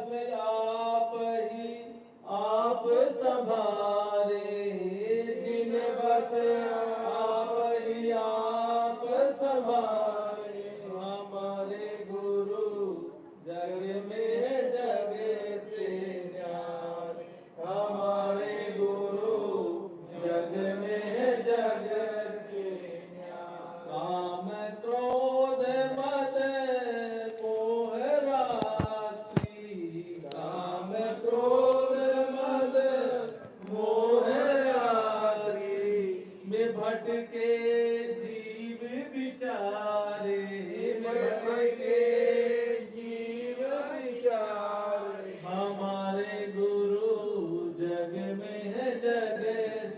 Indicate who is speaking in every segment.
Speaker 1: बस आप ही आप संभारे, जिन बस आप ही आप संभारे। हमारे गुरु जग में जग से न्यारे, हमारे गुरु जग में जग से न्यारे। काम क्रोध मद मोह रात्रि, काम क्रोध मद मोह रात्रि में भटके जीव बिचारे, भटके जीव बिचारे। हमारे गुरु जग में है जग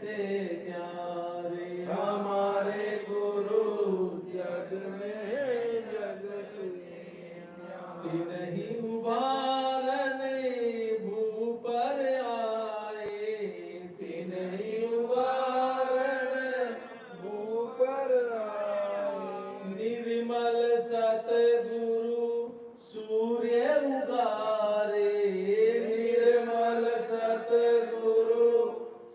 Speaker 1: से न्यारे, हमारे गुरु जग में है जग से न्यारे। तिन्हीं उबारने भू पर आए, तिन्हीं उबारने भू पर आए। निर्मल सतगुरु सूर्य उगारे, निर्मल सतगुरु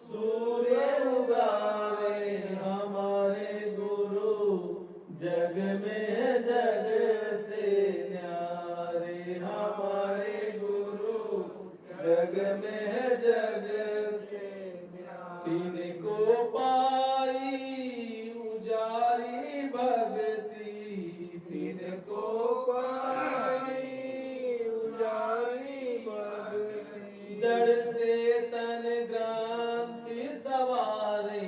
Speaker 1: सूर्य उगारे। हमारे गुरु जग में है जग से न्यारे, हमारे गुरु जग में है जग से न्यारे। तिनको पाई उजारी भगति, तिनको पाई उजारी भगति। जड़ चेतन ग्रंथि सवारे,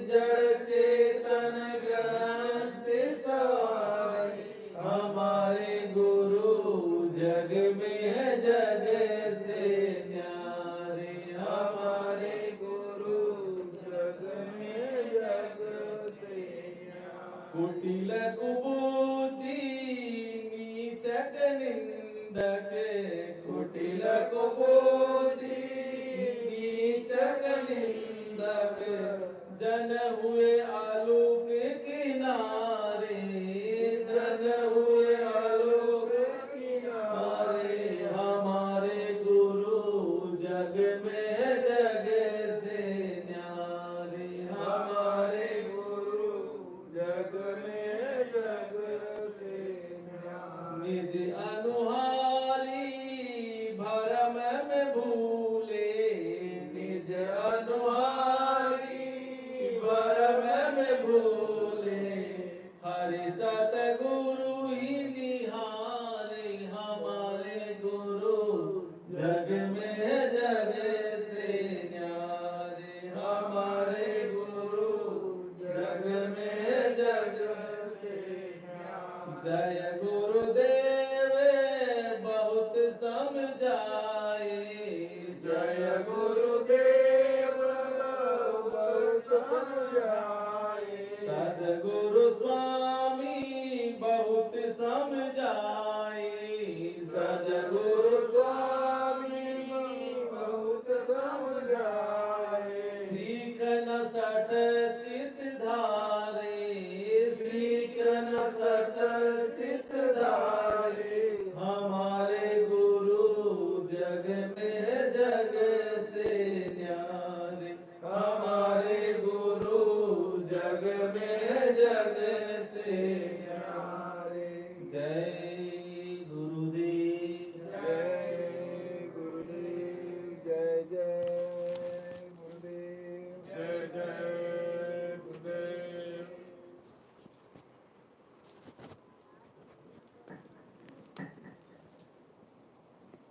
Speaker 1: जड़ चेतन ग्रंथि सवारे। हमारे गुरु जग में है जग से न्यारे, हमारे गुरु जग में जग से न्यारे। कुटिल कुबूती नीचक निंदक, कुटिल कुबूती नीचक निंदक। जन हुए आलोक किनारे, जन हुए आलोक किनारे। हमारे गुरु जग में है जग से न्यारे, हमारे गुरु जग में है जग से न्यारे। निज अनुहारी भरम में भूले, निज अनुहारी भरम में भूले। हरि सतगुरु ही निहारे, हमारे गुरु जग में है जग से न्यारे, हमारे गुरु जग में है जग से न्यारे। जय गुरुदेव बहुत समझाए, जय गुरुदेव बहुत समझाए। सद्गुरु स्वामी बहुत समझाए, सद्गुरु स्वामी बहुत समझाए। सीख न सठ चित धारे, सीख न सठ चित धारे। हमारे गुरु जग में है जग से न्यारे, हमारे गुरु जग में है जग से न्यारे। जय गुरुदेव, जय गुरुदेव, जय जय गुरुदेव, जय जय गुरुदेव।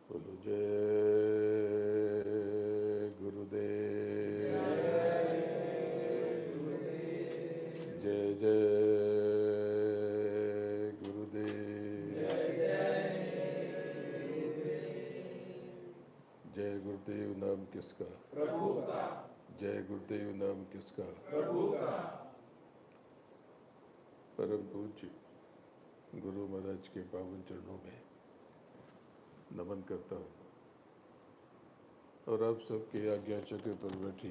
Speaker 2: बोलो जय गुरुदेव, जय जय गुरुदेव, जय गुरुदेव। नाम किसका?
Speaker 1: प्रभु का।
Speaker 2: जय गुरुदेव नाम किसका?
Speaker 1: प्रभु का।
Speaker 2: परम पूज्य गुरु महाराज के पावन चरणों में नमन करता हूँ और आप सबके आज्ञा चक्र पर बैठी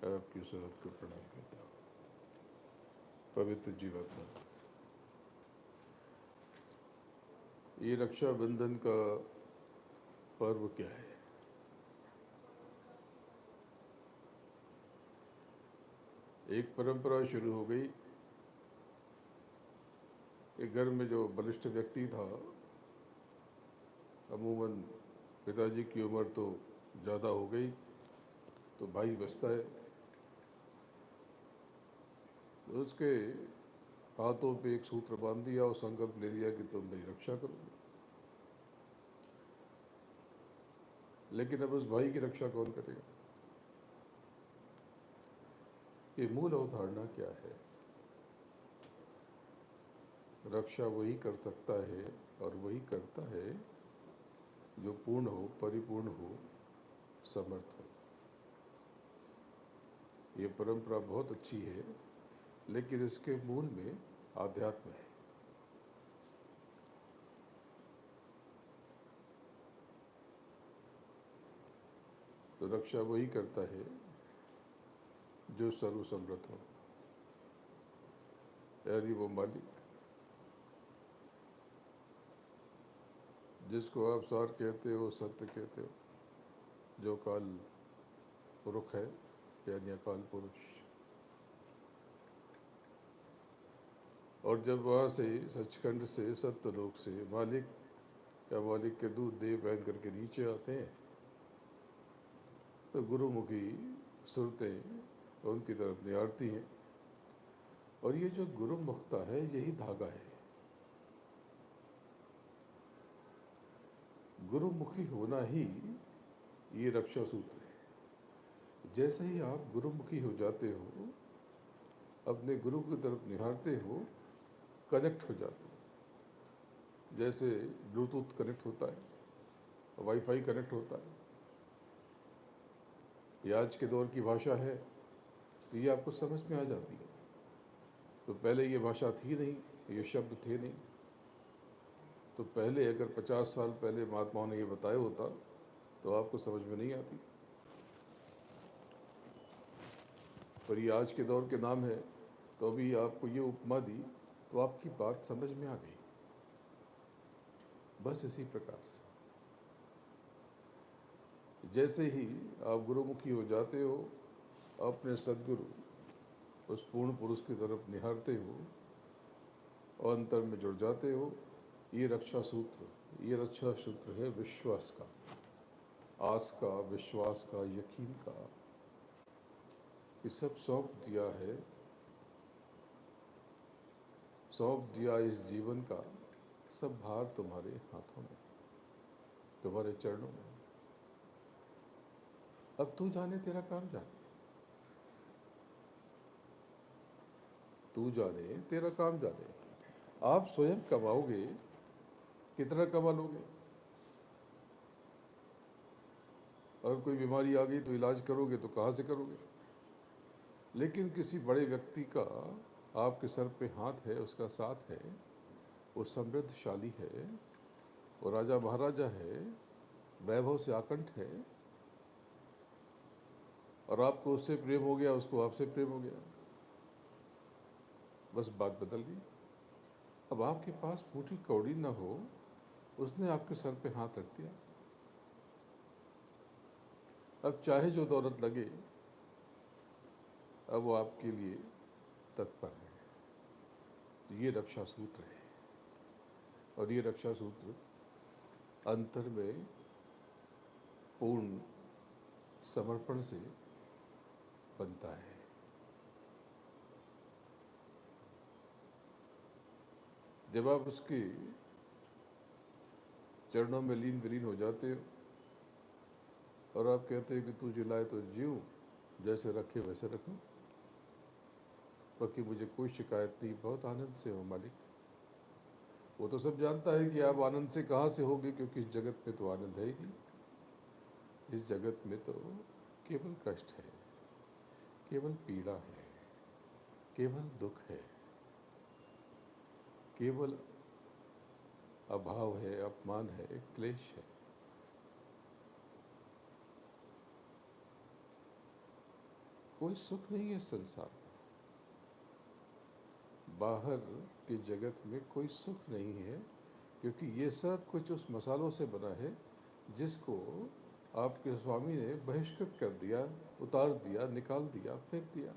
Speaker 2: आपकी सूरत को प्रणाम करता हूँ। पवित्र जीवात्मा, ये रक्षाबंधन का पर्व क्या है। एक परंपरा शुरू हो गई कि घर में जो बलिष्ठ व्यक्ति था, अमूमन पिताजी की उम्र तो ज़्यादा हो गई, तो भाई बचता है, तो उसके हाथों पे एक सूत्र बांध दिया और संकल्प ले लिया कि तुम मेरी रक्षा करोगे। लेकिन अब उस भाई की रक्षा कौन करेगा? ये मूल अवधारणा क्या है? रक्षा वही कर सकता है और वही करता है जो पूर्ण हो, परिपूर्ण हो, समर्थ हो। ये परंपरा बहुत अच्छी है, लेकिन इसके मूल में आध्यात्म है। तो रक्षा वही करता है जो सर्वसमर्थ हो, यानी वो मालिक जिसको आप सार कहते हो, सत्य कहते हो, जो काल पुरुष है, यानी अकाल पुरुष। और जब वहाँ से सचखंड से, सत्यलोक से मालिक या मालिक के दूत देव पहन करके नीचे आते हैं, तो गुरुमुखी सुरतें उनकी तरफ निहारती हैं। और ये जो गुरुमुखता है, यही धागा है। गुरुमुखी होना ही ये रक्षा सूत्र है। जैसे ही आप गुरुमुखी हो जाते हो, अपने गुरु की तरफ निहारते हो, कनेक्ट हो जाते हो। जैसे ब्लूटूथ कनेक्ट होता है, वाईफाई कनेक्ट होता है। ये आज के दौर की भाषा है, तो ये आपको समझ में आ जाती है। तो पहले ये भाषा थी नहीं, ये शब्द थे नहीं। तो पहले अगर 50 साल पहले महात्माओं ने ये बताया होता तो आपको समझ में नहीं आती। पर ये आज के दौर के नाम है, तो अभी आपको ये उपमा दी तो आपकी बात समझ में आ गई। बस इसी प्रकार से जैसे ही आप गुरुमुखी हो जाते हो, अपने सदगुरु उस पूर्ण पुरुष की तरफ निहारते हो और अंतर में जुड़ जाते हो। ये रक्षा सूत्र है विश्वास का, आस का, विश्वास का, यकीन का। ये सब सौंप दिया है, सौंप दिया इस जीवन का सब भार तुम्हारे हाथों में, तुम्हारे चरणों में। अब तू जाने, तेरा काम जाने, तू जाने, तेरा काम जाने। आप स्वयं कमाओगे, कितना कमा लोगे? और कोई बीमारी आ गई तो इलाज करोगे तो कहाँ से करोगे? लेकिन किसी बड़े व्यक्ति का आपके सर पे हाथ है, उसका साथ है, वो समृद्धशाली है, वो राजा महाराजा है, वैभव से आकंठ है, और आपको उससे प्रेम हो गया, उसको आपसे प्रेम हो गया, बस बात बदल गई। अब आपके पास फूटी कौड़ी ना हो, उसने आपके सर पे हाथ रख दिया। अब चाहे जो दौलत लगे, अब वो आपके लिए तत्पर है। तो ये रक्षा सूत्र है, और ये रक्षा सूत्र अंतर में पूर्ण समर्पण से बनता है। जब आप उसके चरणों में लीन विलीन हो जाते हो और आप कहते हैं कि तू जिलाए तो जीऊं, जैसे रखे वैसे रखूं, बाकी मुझे कोई शिकायत नहीं, बहुत आनंद से हो मालिक। वो तो सब जानता है कि आप आनंद से कहाँ से होगे, क्योंकि इस जगत में तो आनंद है ही नहीं। इस जगत में तो केवल कष्ट है, केवल पीड़ा है, केवल दुख है, केवल अभाव है, अपमान है, क्लेश है। कोई सुख नहीं है संसार में। बाहर की जगत में कोई सुख नहीं है, क्योंकि ये सब कुछ उस मसालों से बना है जिसको आपके स्वामी ने बहिष्कृत कर दिया, उतार दिया, निकाल दिया, फेंक दिया।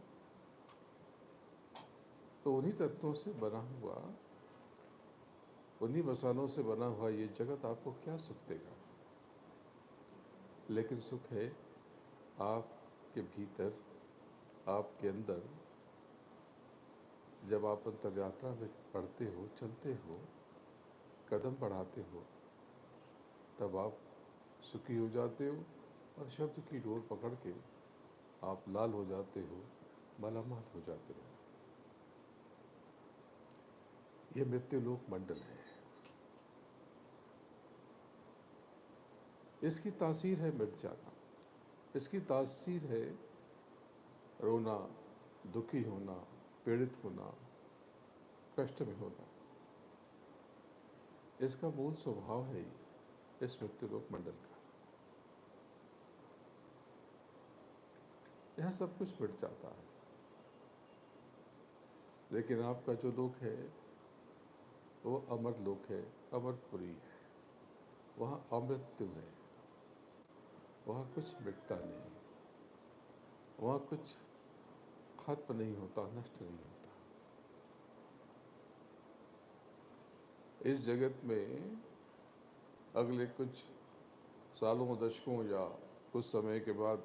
Speaker 2: तो उन्हीं तत्वों से बना हुआ, उन्हीं मसालों से बना हुआ ये जगत आपको क्या सुख देगा? लेकिन सुख है आपके भीतर, आपके अंदर। जब आप अंतर यात्रा में पढ़ते हो, चलते हो, कदम बढ़ाते हो, तब आप सुखी हो जाते हो और शब्द की डोर पकड़ के आप लाल हो जाते हो, मालामाल हो जाते हो। ये मृत्युलोक मंडल है। इसकी तासीर है मिट जाना, इसकी तासीर है रोना, दुखी होना, पीड़ित होना, कष्ट में होना। इसका मूल स्वभाव है इस मृत्युलोक मंडल का। यह सब कुछ मिट जाता है, लेकिन आपका जो लोक है वो अमर लोक है, अमरपुरी है। वहाँ अमृत्यु है, वहाँ कुछ मिटता नहीं, वहाँ कुछ खत्म नहीं होता, नष्ट नहीं होता। इस जगत में अगले कुछ सालों, दशकों या कुछ समय के बाद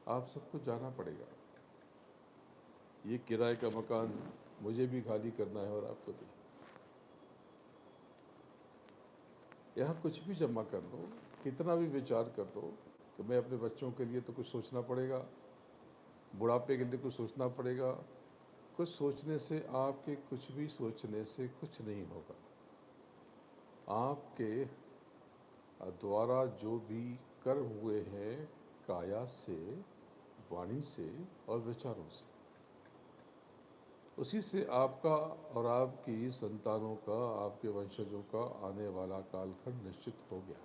Speaker 2: आप सबको जाना पड़ेगा। ये किराए का मकान मुझे भी खाली करना है और आपको भी। यहाँ कुछ भी जमा कर लो, कितना भी विचार कर लो कि मैं अपने बच्चों के लिए तो कुछ सोचना पड़ेगा, बुढ़ापे के लिए कुछ सोचना पड़ेगा। कुछ सोचने से, आपके कुछ भी सोचने से कुछ नहीं होगा। आपके द्वारा जो भी कर्म हुए हैं, काया से, वाणी से और विचारों से, उसी से आपका और आपकी संतानों का, आपके वंशजों का आने वाला कालखंड निश्चित हो गया।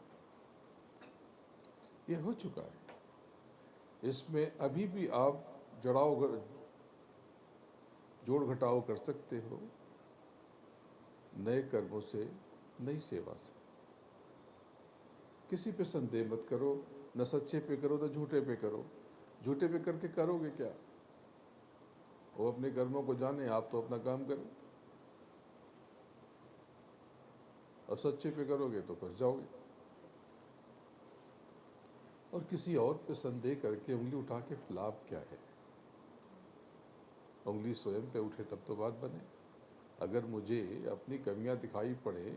Speaker 2: ये हो चुका है। इसमें अभी भी आप जोड़ घटाव कर सकते हो, नए कर्मों से, नई सेवा से। किसी पे संदेह मत करो, न सच्चे पे करो न झूठे पे करो। झूठे पे करके करोगे क्या? वो अपने कर्मों को जाने, आप तो अपना काम करो। और सच्चे पे करोगे तो फंस जाओगे। और किसी और पे संदेह करके उंगली उठा के लाभ क्या है? उंगली स्वयं पे उठे तब तो बात बने। अगर मुझे अपनी कमियां दिखाई पड़े,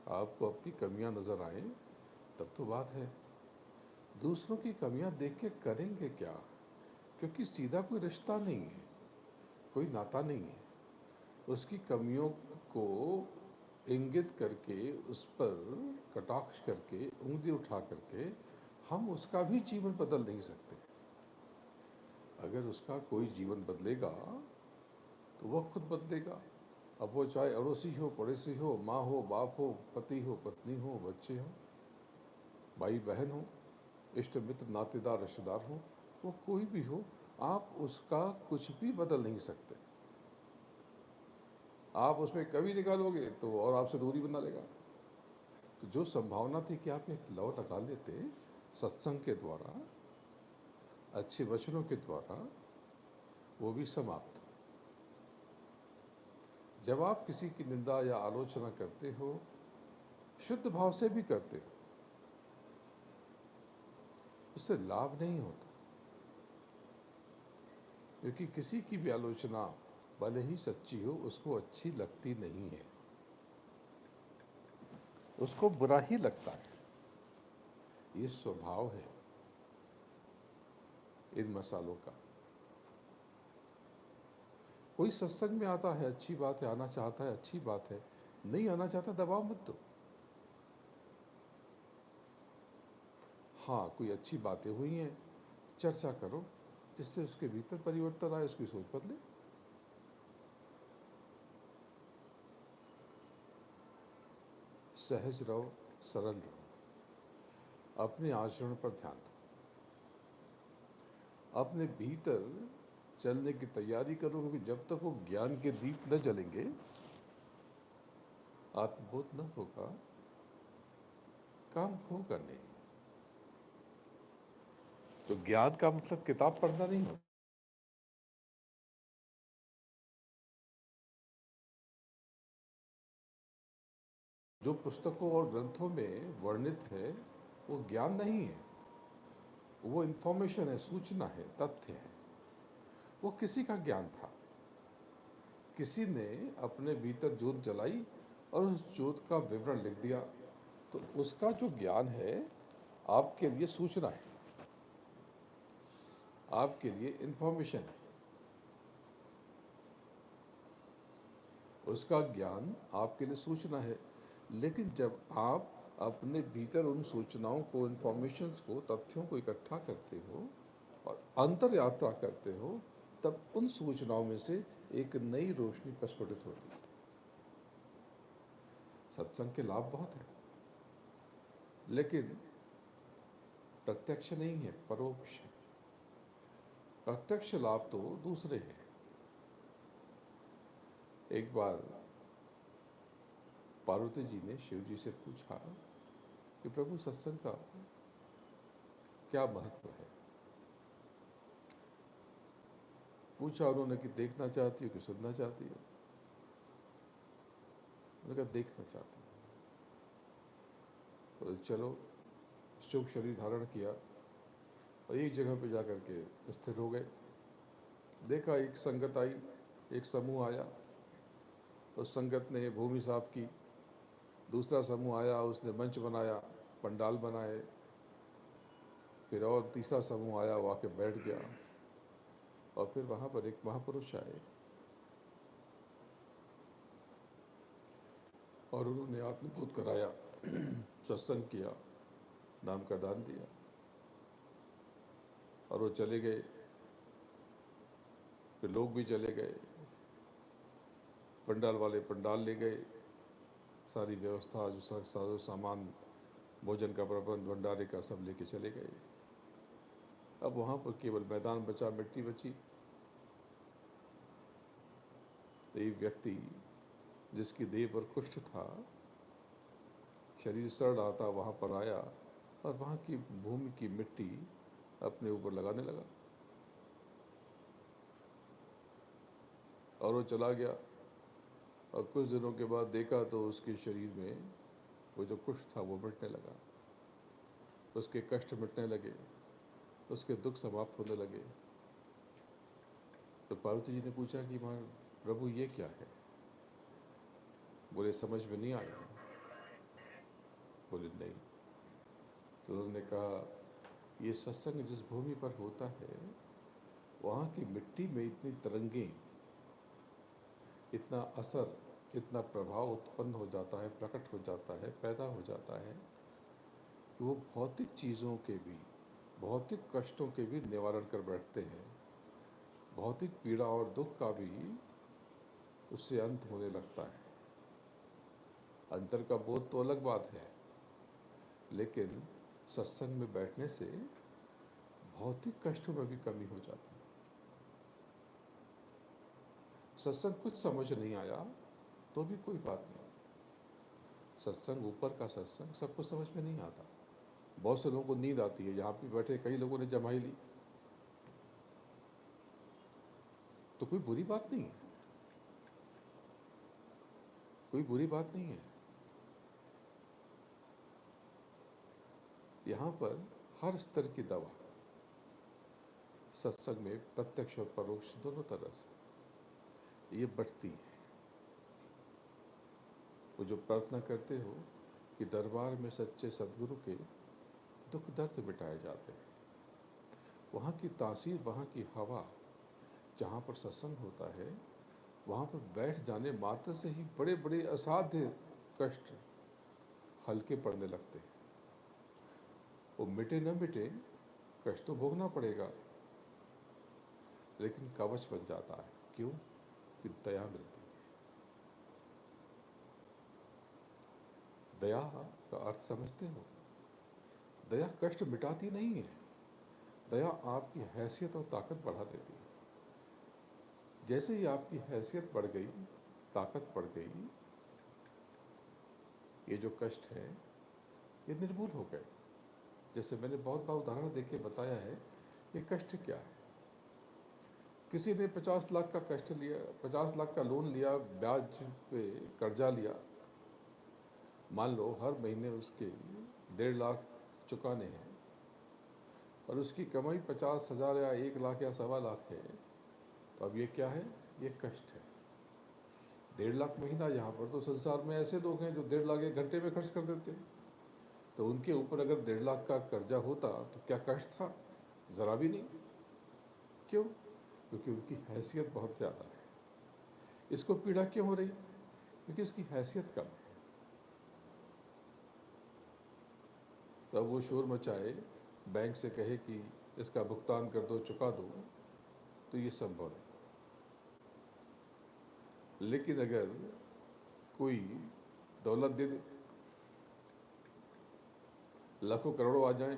Speaker 2: आपको अपनी कमियां नजर आए, तब तो बात है। दूसरों की कमियां देख के करेंगे क्या? क्योंकि सीधा कोई रिश्ता नहीं है, कोई नाता नहीं है। उसकी कमियों को इंगित करके, उस पर कटाक्ष करके, उंगली उठा करके हम उसका भी जीवन बदल नहीं सकते। अगर उसका कोई जीवन बदलेगा तो वह खुद बदलेगा। अब वो चाहे अड़ोसी हो, पड़ोसी हो, माँ हो, बाप हो, पति हो, पत्नी हो, बच्चे हो, भाई बहन हो, इष्ट मित्र, नातेदार, रिश्तेदार हो, वो कोई भी हो, आप उसका कुछ भी बदल नहीं सकते। आप उसमें कभी निकालोगे तो वो और आपसे दूरी बना लेगा। तो जो संभावना थी कि आप एक लौ लगा लेते सत्संग के द्वारा, अच्छे वचनों के द्वारा, वो भी समाप्त। जब आप किसी की निंदा या आलोचना करते हो, शुद्ध भाव से भी करते हो, उससे लाभ नहीं होता। क्योंकि किसी की भी आलोचना भले ही सच्ची हो, उसको अच्छी लगती नहीं है, उसको बुरा ही लगता है। ये स्वभाव है इन मसालों का। कोई सत्संग में आता है, अच्छी बात है, आना चाहता है, अच्छी बात है। नहीं आना चाहता, दबाव मत दो। हाँ, कोई अच्छी बातें हुई हैं, चर्चा करो, जिससे उसके भीतर परिवर्तन आए, उसकी सोच बदले। सहज रहो, सरल रहो, अपने आचरण पर ध्यान दो, अपने भीतर चलने की तैयारी करो। क्योंकि जब तक वो ज्ञान के दीप न जलेंगे, आत्मबोध न होगा, काम होगा नहीं। तो ज्ञान का मतलब किताब पढ़ना नहीं होता। जो पुस्तकों और ग्रंथों में वर्णित है वो ज्ञान नहीं है, वो इंफॉर्मेशन है, सूचना है, तथ्य है। वो किसी का ज्ञान था, किसी ने अपने भीतर ज्योत जलाई और उस ज्योत का विवरण लिख दिया, तो उसका जो ज्ञान है आपके लिए सूचना है, आपके लिए इंफॉर्मेशन है। उसका ज्ञान आपके लिए सूचना है। लेकिन जब आप अपने भीतर उन सूचनाओं को, इंफॉर्मेशंस को, तथ्यों को इकट्ठा करते हो और अंतर यात्रा करते हो, तब उन सूचनाओं में से एक नई रोशनी प्रस्फुटित होती है। सत्संग के लाभ बहुत हैं, लेकिन प्रत्यक्ष नहीं है, परोक्ष है। प्रत्यक्ष लाभ तो दूसरे हैं। एक बार पार्वती जी ने शिव जी से पूछा कि प्रभु सत्संग का क्या महत्व है। पूछा उन्होंने कि देखना चाहती हो कि सुनना चाहती हो। उन्होंने कहा देखना चाहती हूँ। तो चलो, शुभ शरीर धारण किया और एक जगह पे जाकर के स्थिर हो गए। देखा एक संगत आई, एक समूह आया, उस संगत ने भूमि साफ की। दूसरा समूह आया, उसने मंच बनाया, पंडाल बनाए। फिर और तीसरा समूह आया, वो आके बैठ गया। और फिर वहाँ पर एक महापुरुष आए और उन्होंने आत्मबोध कराया, सत्संग किया, नाम का दान दिया और वो चले गए। फिर लोग भी चले गए, पंडाल वाले पंडाल ले गए, सारी व्यवस्था, जो साजो सामान, भोजन का प्रबंध, भंडारे का, सब लेके चले गए। अब वहाँ पर केवल मैदान बचा, मिट्टी बची। तो एक व्यक्ति जिसकी देह पर कुष्ठ था, शरीर सड़ रहा था, वहाँ पर आया और वहाँ की भूमि की मिट्टी अपने ऊपर लगाने लगा और वो चला गया। और कुछ दिनों के बाद देखा तो उसके शरीर में वो जो कुष्ठ था वो मिटने लगा, उसके कष्ट मिटने लगे, उसके दुख समाप्त होने लगे। तो पार्वती जी ने पूछा कि मां प्रभु ये क्या है। बोले समझ में नहीं आया। बोले नहीं। तो उन्होंने कहा ये सत्संग जिस भूमि पर होता है वहाँ की मिट्टी में इतनी तरंगें, इतना असर, इतना प्रभाव उत्पन्न हो जाता है, प्रकट हो जाता है, पैदा हो जाता है कि वो भौतिक चीज़ों के भी, भौतिक कष्टों के भी निवारण कर बैठते हैं। भौतिक पीड़ा और दुख का भी उससे अंत होने लगता है। अंतर का बोध तो अलग बात है, लेकिन सत्संग में बैठने से भौतिक कष्टों में भी कमी हो जाती है। सत्संग कुछ समझ नहीं आया तो भी कोई बात नहीं। सत्संग, ऊपर का सत्संग सबको समझ में नहीं आता। बहुत से लोगों को नींद आती है। यहाँ पे बैठे कई लोगों ने जमाई ली, तो कोई बुरी बात नहीं है, कोई बुरी बात नहीं है। यहाँ पर हर स्तर की दवा सत्संग में प्रत्यक्ष और परोक्ष दोनों तरह से ये बढ़ती है। वो जो प्रार्थना करते हो कि दरबार में सच्चे सदगुरु के दुख दर्द मिटाए जाते हैं, वहाँ की तासीर, वहाँ की हवा, जहाँ पर सत्संग होता है वहाँ पर बैठ जाने मात्र से ही बड़े बड़े असाध्य कष्ट हल्के पड़ने लगते हैं। वो मिटे न मिटे, कष्ट तो भोगना पड़ेगा, लेकिन कवच बन जाता है। क्यों? कि दया मिलती है। दया का अर्थ समझते हो? दया कष्ट मिटाती नहीं है, दया आपकी हैसियत और ताकत बढ़ा देती है। जैसे ही आपकी हैसियत बढ़ गई, ताकत बढ़ गई, ये जो कष्ट है ये निर्मूल हो गए। जैसे मैंने बहुत बार उदाहरण देके बताया है कि कष्ट क्या है। किसी ने 50 लाख का कष्ट लिया, 50 लाख का लोन लिया, ब्याज पे कर्जा लिया, मान लो हर महीने उसके 1.5 लाख चुकाने हैं और उसकी कमाई 50,000 या 1 लाख या 1.25 लाख है, तो अब ये क्या है? ये कष्ट है। 1.5 लाख महीना, यहाँ पर तो संसार में ऐसे लोग हैं जो 1.5 लाख एक घंटे में खर्च कर देते हैं। तो उनके ऊपर अगर 1.5 लाख का कर्जा होता तो क्या कष्ट था? ज़रा भी नहीं। क्यों? क्योंकि उनकी हैसियत बहुत ज़्यादा है। इसको पीड़ा क्यों हो रही? क्योंकि इसकी हैसियत कम है। तब वो शोर मचाए, बैंक से कहे कि इसका भुगतान कर दो, चुका दो, तो ये संभव नहीं। लेकिन अगर कोई दौलत दे दे, लाखों करोड़ों आ जाएं,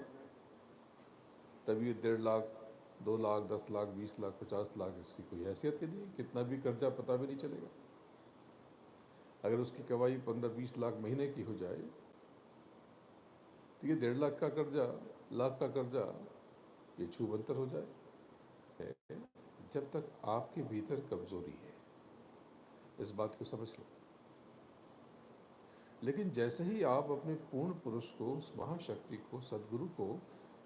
Speaker 2: तब ये 1.5 लाख, 2 लाख, 10 लाख, 20 लाख, 50 लाख, इसकी कोई हैसियत ही नहीं। कितना भी कर्जा पता भी नहीं चलेगा। अगर उसकी कमाई 15-20 लाख महीने की हो जाए तो ये 1.5 लाख का कर्जा, लाख का कर्जा, ये छूमंतर हो जाए। जब तक आपके भीतर कमजोरी है, इस बात को समझ लो। लेकिन जैसे ही आप अपने पूर्ण पुरुष को, उस महाशक्ति को, सदगुरु को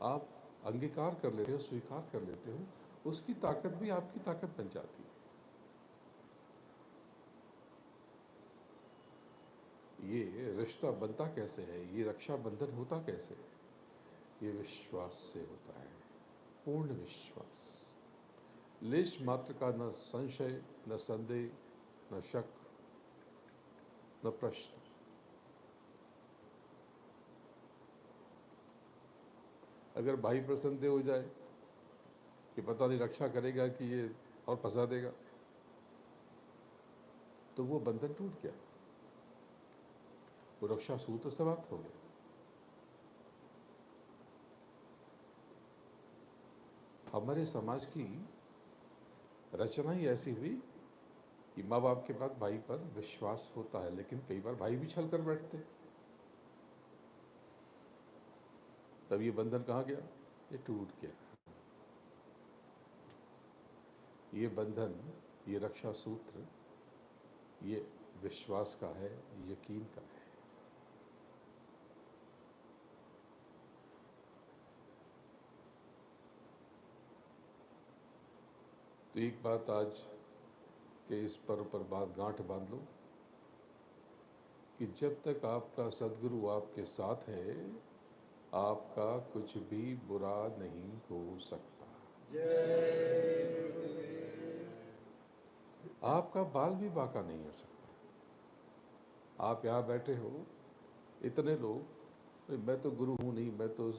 Speaker 2: आप अंगीकार कर लेते हो, स्वीकार कर लेते हो, उसकी ताकत भी आपकी ताकत बन जाती है। ये रिश्ता बनता कैसे है? ये रक्षा बंधन होता कैसे है? ये विश्वास से होता है, पूर्ण विश्वास। लेश मात्र का न संशय, न संदेह, न शक, न प्रश्न। अगर भाई पर संदेह हो जाए कि पता नहीं रक्षा करेगा कि ये और फंसा देगा, तो वो बंधन टूट गया, वो रक्षा सूत्र समाप्त हो गया। हमारे समाज की रचना ही ऐसी हुई कि माँ बाप के बाद भाई पर विश्वास होता है, लेकिन कई बार भाई भी छल कर बैठते। तब ये बंधन कहाँ गया? ये टूट गया। ये बंधन, ये रक्षा सूत्र, ये विश्वास का है, यकीन का है। तो एक बात आज के इस पर्व पर बात गांठ बांध लो कि जब तक आपका सदगुरु आपके साथ है, आपका कुछ भी बुरा नहीं हो सकता। आपका बाल भी बांका नहीं हो सकता। आप यहाँ बैठे हो, इतने लोग, मैं तो गुरु हूँ नहीं, मैं तो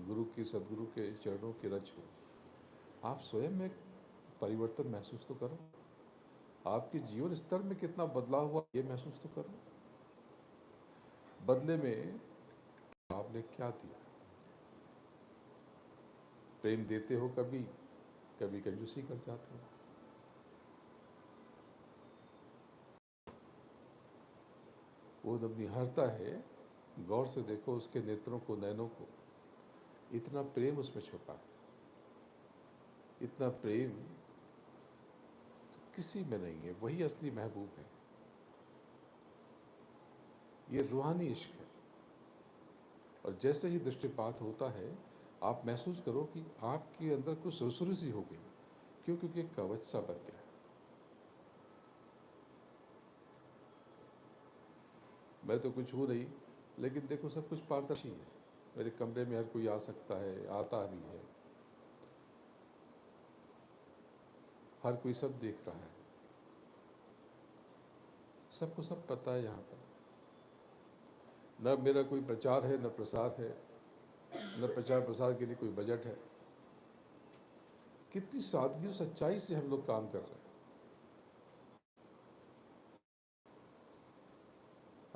Speaker 2: गुरु की, सदगुरु के चरणों की रज हूँ। आप स्वयं में परिवर्तन महसूस तो करो। आपके जीवन स्तर में कितना बदलाव हुआ, ये महसूस तो करो। बदले में आपने क्या दिया? प्रेम देते हो, कभी कभी कंजूसी कर जाते हो। वो जब निहारता है, गौर से देखो उसके नेत्रों को, नैनों को, इतना प्रेम उसमें छुपा है। इतना प्रेम तो किसी में नहीं है। वही असली महबूब है। ये रूहानी इश्क है। और जैसे ही दृष्टिपात होता है, आप महसूस करो कि आपके अंदर कुछ सुरसुरी सी हो गई। क्यों? क्योंकि एक कवच सा बन गया। मैं तो कुछ हूँ नहीं, लेकिन देखो सब कुछ पारदर्शी है। मेरे कमरे में हर कोई आ सकता है, आता भी है। हर कोई सब देख रहा है, सबको सब पता है। यहाँ पर न मेरा कोई प्रचार है, न प्रसार है, न प्रचार प्रसार के लिए कोई बजट है। कितनी सादगी और सच्चाई से हम लोग काम कर रहे हैं।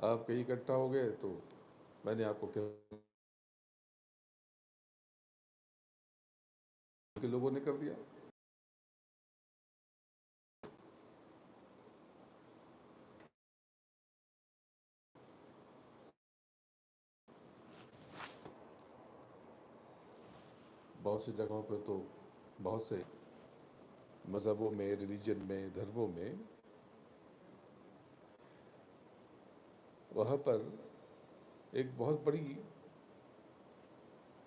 Speaker 2: आप कहीं इकट्ठा हो गए तो मैंने आपको के लोगों ने कर दिया। बहुत सी जगहों पे तो बहुत से मज़हबों में, रिलीजन में, धर्मों में वहाँ पर एक बहुत बड़ी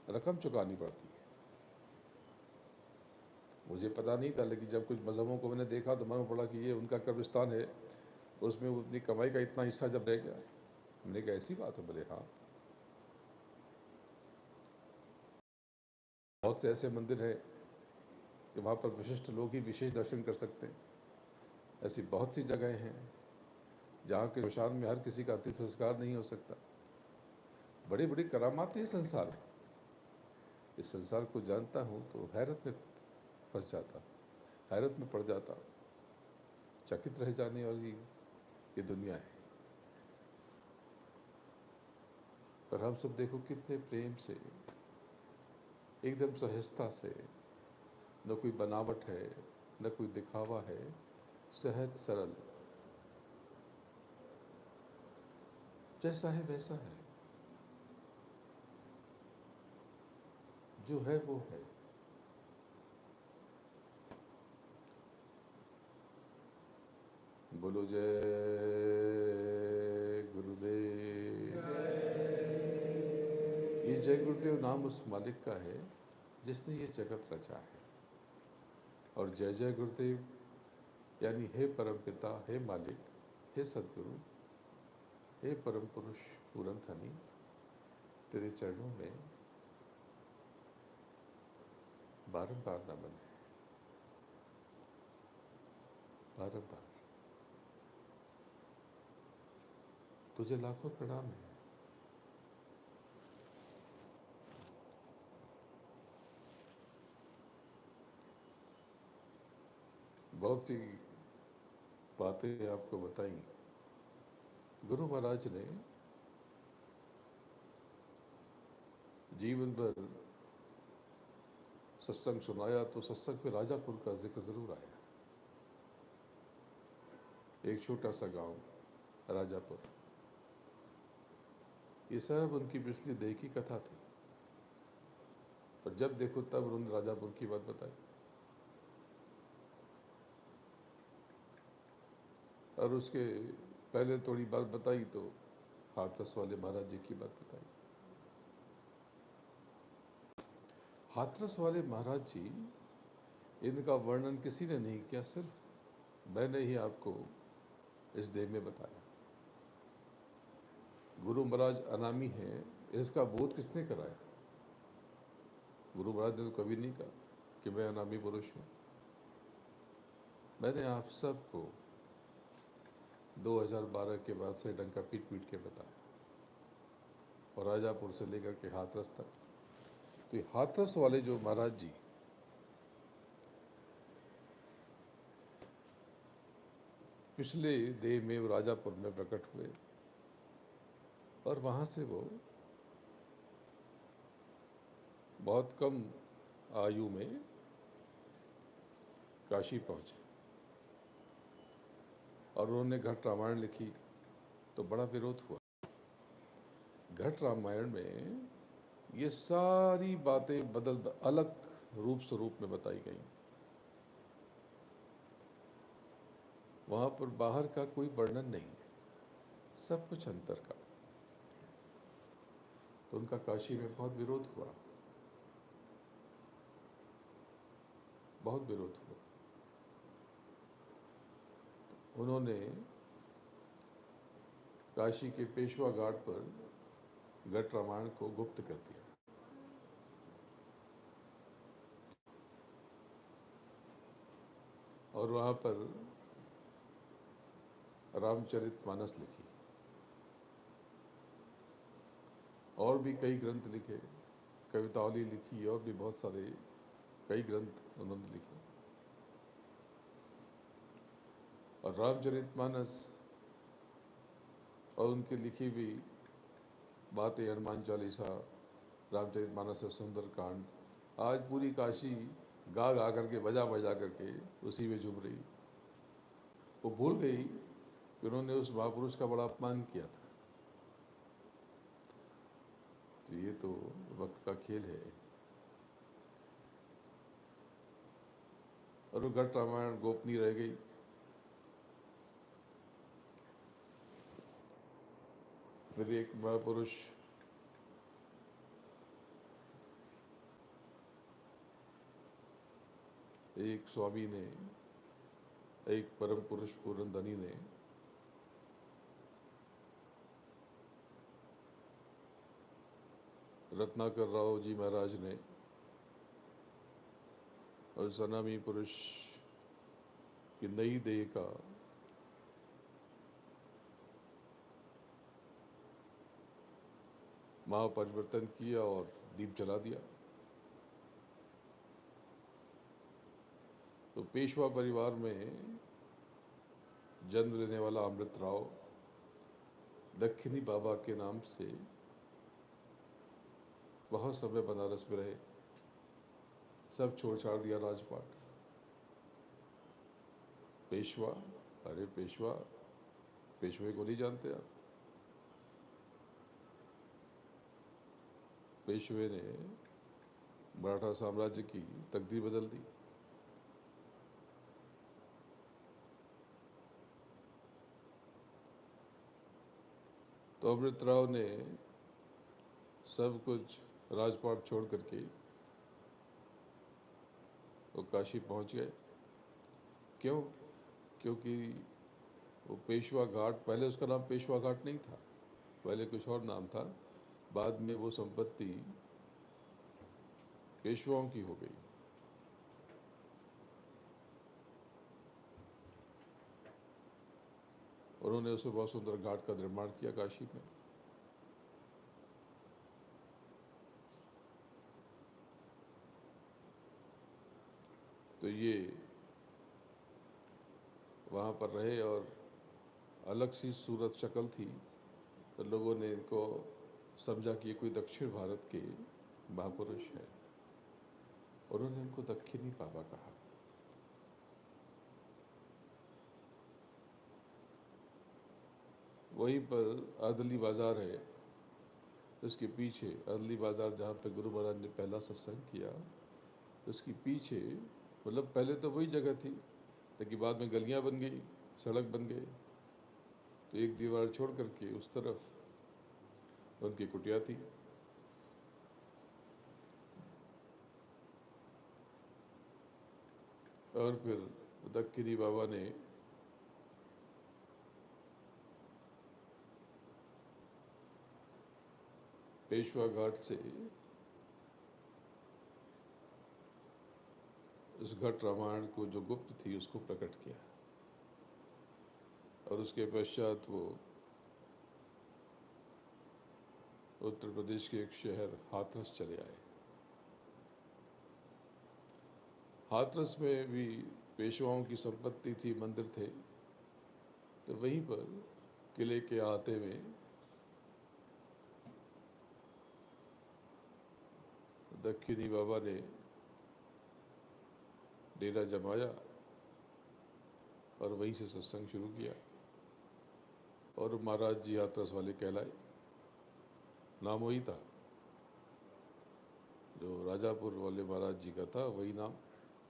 Speaker 2: रकम चुकानी पड़ती है। मुझे पता नहीं था, लेकिन जब कुछ मज़हबों को मैंने देखा तो मालूम पड़ा कि ये उनका कब्रिस्तान है, उसमें उतनी कमाई का इतना हिस्सा जब रह गया। मैंने कहा ऐसी बात है? बोले हाँ। बहुत से ऐसे मंदिर हैं कि वहाँ पर विशिष्ट लोग ही विशेष दर्शन कर सकते हैं। ऐसी बहुत सी जगहें हैं जहाँ के शमशान में हर किसी का अंतिम संस्कार नहीं हो सकता। बड़ी बड़ी करामात है संसार में। इस संसार को जानता हूँ तो हैरत में फंस जाता, हैरत में पड़ जाता, चकित रह जाने वाली ये दुनिया है। पर हम सब देखो कितने प्रेम से, एकदम सहजता से, न कोई बनावट है, न कोई दिखावा है, सहज सरल, जैसा है वैसा है, जो है वो है। बोलो जय गुरुदेव। ये जय गुरुदेव नाम उस मालिक का है जिसने ये जगत रचा है। और जय जय गुरुदेव यानी हे परम पिता, हे मालिक, हे सदगुरु, हे परम पुरुष पूरन धनी, तेरे चरणों में बारंबार नमन है, बारंबार। तुझे लाखों प्रणाम है। बहुत सी बातें आपको बताई। गुरु महाराज ने जीवन भर सत्संग सुनाया तो सत्संग में राजापुर का जिक्र जरूर आया। एक छोटा सा गांव राजापुर, ये सब उनकी पिछली देह की कथा थी। पर जब देखो तब उन्होंने राजापुर की बात बताई। और उसके पहले थोड़ी बात बताई तो हाथरस वाले महाराज जी की बात बताई। हाथरस वाले महाराज जी, इनका वर्णन किसी ने नहीं किया, सिर्फ मैंने ही आपको इस देह में बताया। गुरु महाराज अनामी हैं, इसका बोध किसने कराया? गुरु महाराज ने तो कभी नहीं कहा कि मैं अनामी पुरुष हूँ। मैंने आप सबको 2012 के बाद से डंका पीट पीट के बताया, और राजापुर से लेकर के हाथरस तक। तो ये हाथरस वाले जो महाराज जी, पिछले देह में वो राजापुर में प्रकट हुए, और वहाँ से वो बहुत कम आयु में काशी पहुँचे। और उन्होंने घट रामायण लिखी तो बड़ा विरोध हुआ। घट रामायण में ये सारी बातें अलग रूप स्वरूप में बताई गई। वहाँ पर बाहर का कोई वर्णन नहीं है, सब कुछ अंतर का। तो उनका काशी में बहुत विरोध हुआ, बहुत विरोध हुआ। उन्होंने काशी के पेशवा घाट पर घट रामायण को गुप्त कर दिया। और वहाँ पर रामचरितमानस लिखी, और भी कई ग्रंथ लिखे, कवितावली लिखी, और भी बहुत सारे कई ग्रंथ उन्होंने लिखे। और रामचरितमानस और उनकी लिखी हुई बातें, हनुमान चालीसा, रामचरितमानस और सुंदरकांड, आज पूरी काशी गा गा करके, बजा बजा करके उसी में झूम रही। वो भूल गई कि उन्होंने उस महापुरुष का बड़ा अपमान किया था। तो ये तो वक्त का खेल है। और वो घट रामायण गोपनीय रह गई। फिर एक महापुरुष एक स्वामी ने, एक परम पुरुष पूर्ण धनी ने रत्नाकर राव जी महाराज ने और सनामी पुरुष की नई देह का महापरिवर्तन किया और दीप जला दिया। तो पेशवा परिवार में जन्म लेने वाला अमृत राव दक्षिणी बाबा के नाम से बहुत समय बनारस में रहे। सब छोड़ छाड़ दिया राजपाट। पेशवा, अरे पेशवा, पेशवे को नहीं जानते आप? पेशवे ने मराठा साम्राज्य की तकदीर बदल दी। तो अमृतराव ने सब कुछ राजपाट छोड़ करके वो काशी पहुंच गए। क्यों? क्योंकि वो पेशवा घाट, पहले उसका नाम पेशवा घाट नहीं था, पहले कुछ और नाम था। बाद में वो संपत्ति पेशवाओं की हो गई। उन्होंने उसमें बहुत सुंदर घाट का निर्माण किया काशी में। तो ये वहाँ पर रहे और अलग सी सूरत शक्ल थी, तो लोगों ने इनको समझा कि ये कोई दक्षिण भारत के महापुरुष है। उन्होंने इनको दक्षिणी बाबा कहा। वहीं पर अदली बाजार है, उसके पीछे अदली बाजार जहाँ पे गुरु महाराज ने पहला सत्संग किया, उसके पीछे, मतलब पहले तो वही जगह थी, लेकिन बाद में गलियाँ बन गई, सड़क बन गए। तो एक दीवार छोड़ करके उस तरफ उनकी कुटिया थी। और फिर दक्किनी बाबा ने पेशवा घाट से उस घट रामायण को जो गुप्त थी उसको प्रकट किया, और उसके पश्चात वो उत्तर प्रदेश के एक शहर हाथरस चले आए। हाथरस में भी पेशवाओं की संपत्ति थी, मंदिर थे। तो वहीं पर किले के आते में दक्खिनी बाबा ने डेरा जमाया और वहीं से सत्संग शुरू किया। और महाराज जी हाथरस वाले कहलाए। नाम वही था जो राजापुर वाले महाराज जी का था, वही नाम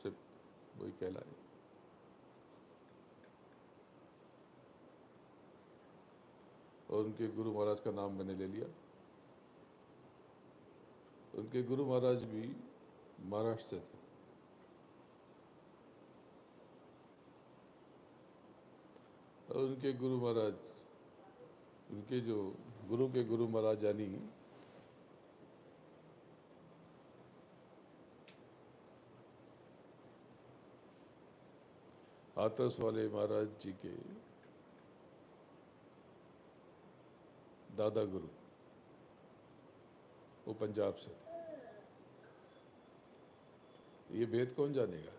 Speaker 2: से वही कहलाए। और उनके गुरु महाराज का नाम मैंने ले लिया। उनके गुरु महाराज भी महाराष्ट्र से थे। और उनके गुरु महाराज, उनके जो गुरु के गुरु महाराज यानी हाथरस वाले महाराज जी के दादा गुरु वो पंजाब से थे। ये भेद कौन जानेगा?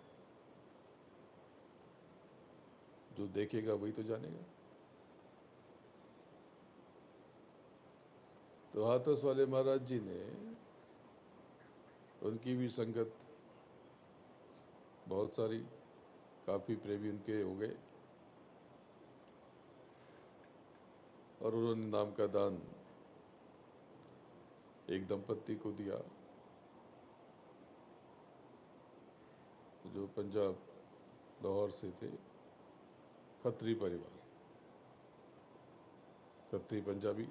Speaker 2: जो देखेगा वही तो जानेगा। तो हाथरस वाले महाराज जी ने, उनकी भी संगत बहुत सारी, काफ़ी प्रेमी उनके हो गए। और उन्होंने नाम का दान एक दंपत्ति को दिया जो पंजाब लाहौर से थे, खत्री परिवार, खत्री पंजाबी,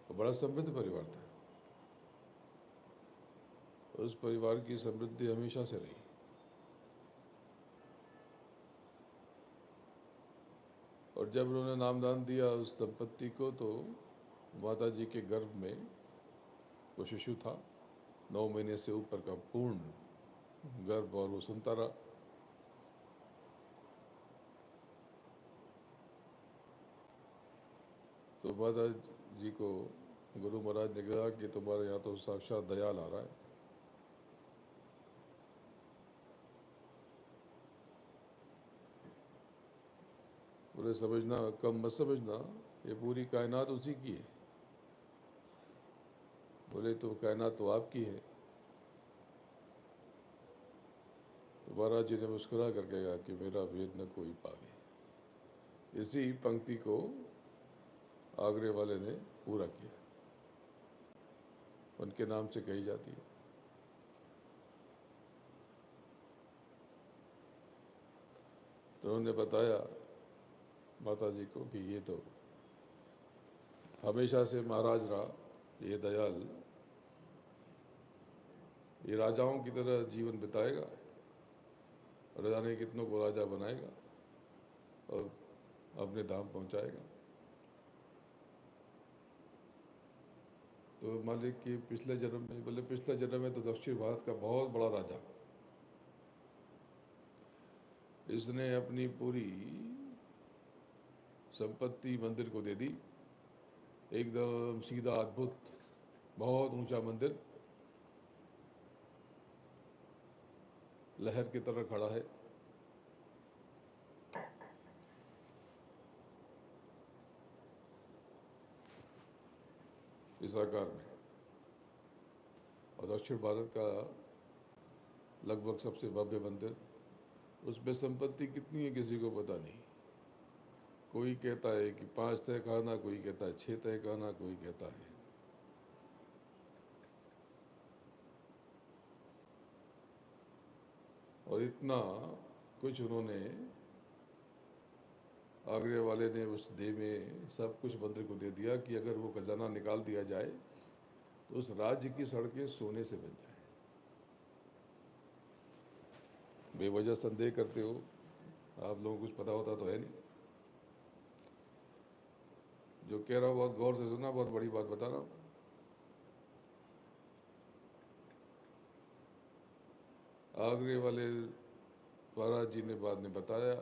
Speaker 2: और बड़ा समृद्ध परिवार था। उस परिवार की समृद्धि हमेशा से रही। और जब उन्होंने नामदान दिया उस दंपत्ति को, तो माता जी के गर्भ में वो शिशु था, 9 महीने से ऊपर का पूर्ण गर्भ, और वो सुनता रहा। तो माता जी को गुरु महाराज ने कहा कि तुम्हारे यहाँ तो साक्षात दयाल आ रहा है। बोले समझना, कम मत समझना, ये पूरी कायनात उसी की है। बोले तो कायनात तो आपकी है। तो महाराज जी ने मुस्कुरा करके कहा कि मेरा भेद न कोई पावे। इसी पंक्ति को आगरे वाले ने पूरा किया, उनके नाम से कही जाती है। तो उन्होंने बताया माता जी को कि ये तो हमेशा से महाराज रहा, ये दयाल, ये राजाओं की तरह जीवन बिताएगा, राजा ने कितनों को राजा बनाएगा और अपने धाम पहुंचाएगा। तो मालिक कि पिछले जन्म में, बोले पिछले जन्म में तो दक्षिण भारत का बहुत बड़ा राजा, इसने अपनी पूरी संपत्ति मंदिर को दे दी, एकदम सीधा अद्भुत बहुत ऊंचा मंदिर, लहर की तरह खड़ा है। इस आकार में। और दक्षिण भारत का लगभग सबसे भव्य मंदिर, उसमें संपत्ति कितनी है किसी को पता नहीं। कोई कहता है कि 5 तहखाना, कोई कहता है 6 तहखाना, कोई कहता है। और इतना कुछ उन्होंने, आगरे वाले ने उस डे में सब कुछ मंदिर को दे दिया कि अगर वो खजाना निकाल दिया जाए तो उस राज्य की सड़कें सोने से बन जाए। बेवजह संदेह करते हो, आप लोगों को कुछ पता होता तो है नहीं। जो कह रहा हूँ बहुत गौर से सुना, बहुत बड़ी बात बता रहा हूँ। आगरे वाले महाराज जी ने बाद में बताया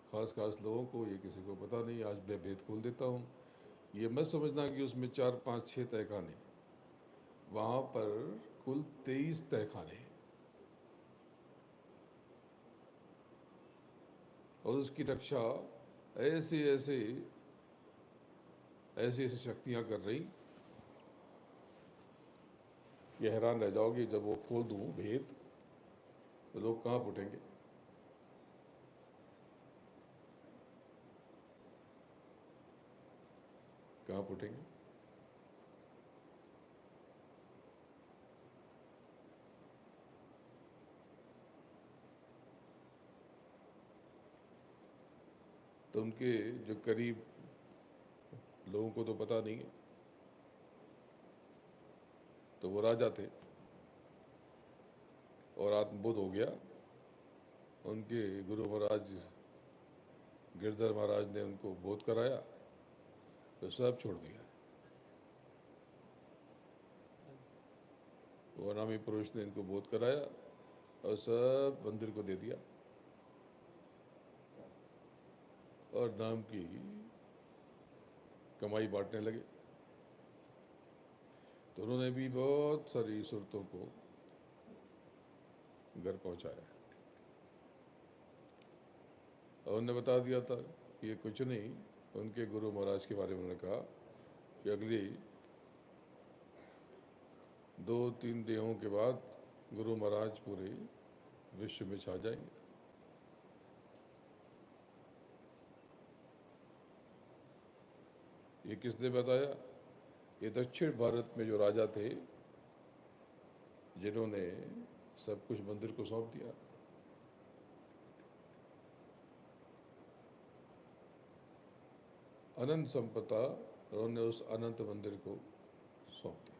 Speaker 2: खास खास लोगों को, ये किसी को पता नहीं। आज मैं भेद खोल देता हूँ। ये मत समझना कि उसमें 4, 5, 6 तहखाने, वहाँ पर कुल 23 तहखाने, और उसकी रक्षा ऐसी ऐसी शक्तियाँ कर रही कि हैरान रह जाओगे। जब वो खोल दूँ भेद तो लोग कहाँ उठेंगे। कहाँ उठेंगे। तो उनके जो करीब लोगों को तो पता नहीं है, तो वो राजा थे और आत्मबोध हो गया। उनके गुरु महाराज गिरधर महाराज ने उनको बोध कराया, तो सब छोड़ दिया। वो अनामी पुरुष ने इनको बोध कराया और सब मंदिर को दे दिया और नाम की कमाई बांटने लगे। तो उन्होंने भी बहुत सारी सूरतों को घर पहुंचाया और उन्होंने बता दिया था कि ये कुछ नहीं। उनके गुरु महाराज के बारे में उन्होंने कहा कि अगली 2-3 देहों के बाद गुरु महाराज पूरे विश्व में छा जाएंगे। ये किसने बताया? ये दक्षिण भारत में जो राजा थे, जिन्होंने सब कुछ मंदिर को सौंप दिया। अनंत संपदा उन्होंने उस अनंत मंदिर को सौंप दिया।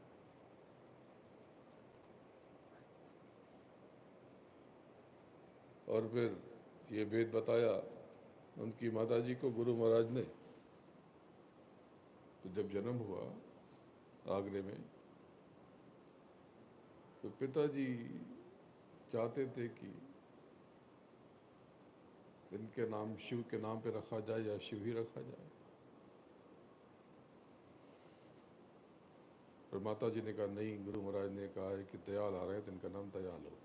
Speaker 2: और फिर ये वेद बताया उनकी माताजी को गुरु महाराज ने। तो जब जन्म हुआ आगरे में, तो पिताजी चाहते थे कि इनके नाम शिव के नाम पे रखा जाए या शिव ही रखा जाए। पर माताजी ने कहा नहीं, गुरु महाराज ने कहा है कि दयाल आ रहे हैं तो इनका नाम दयाल हो।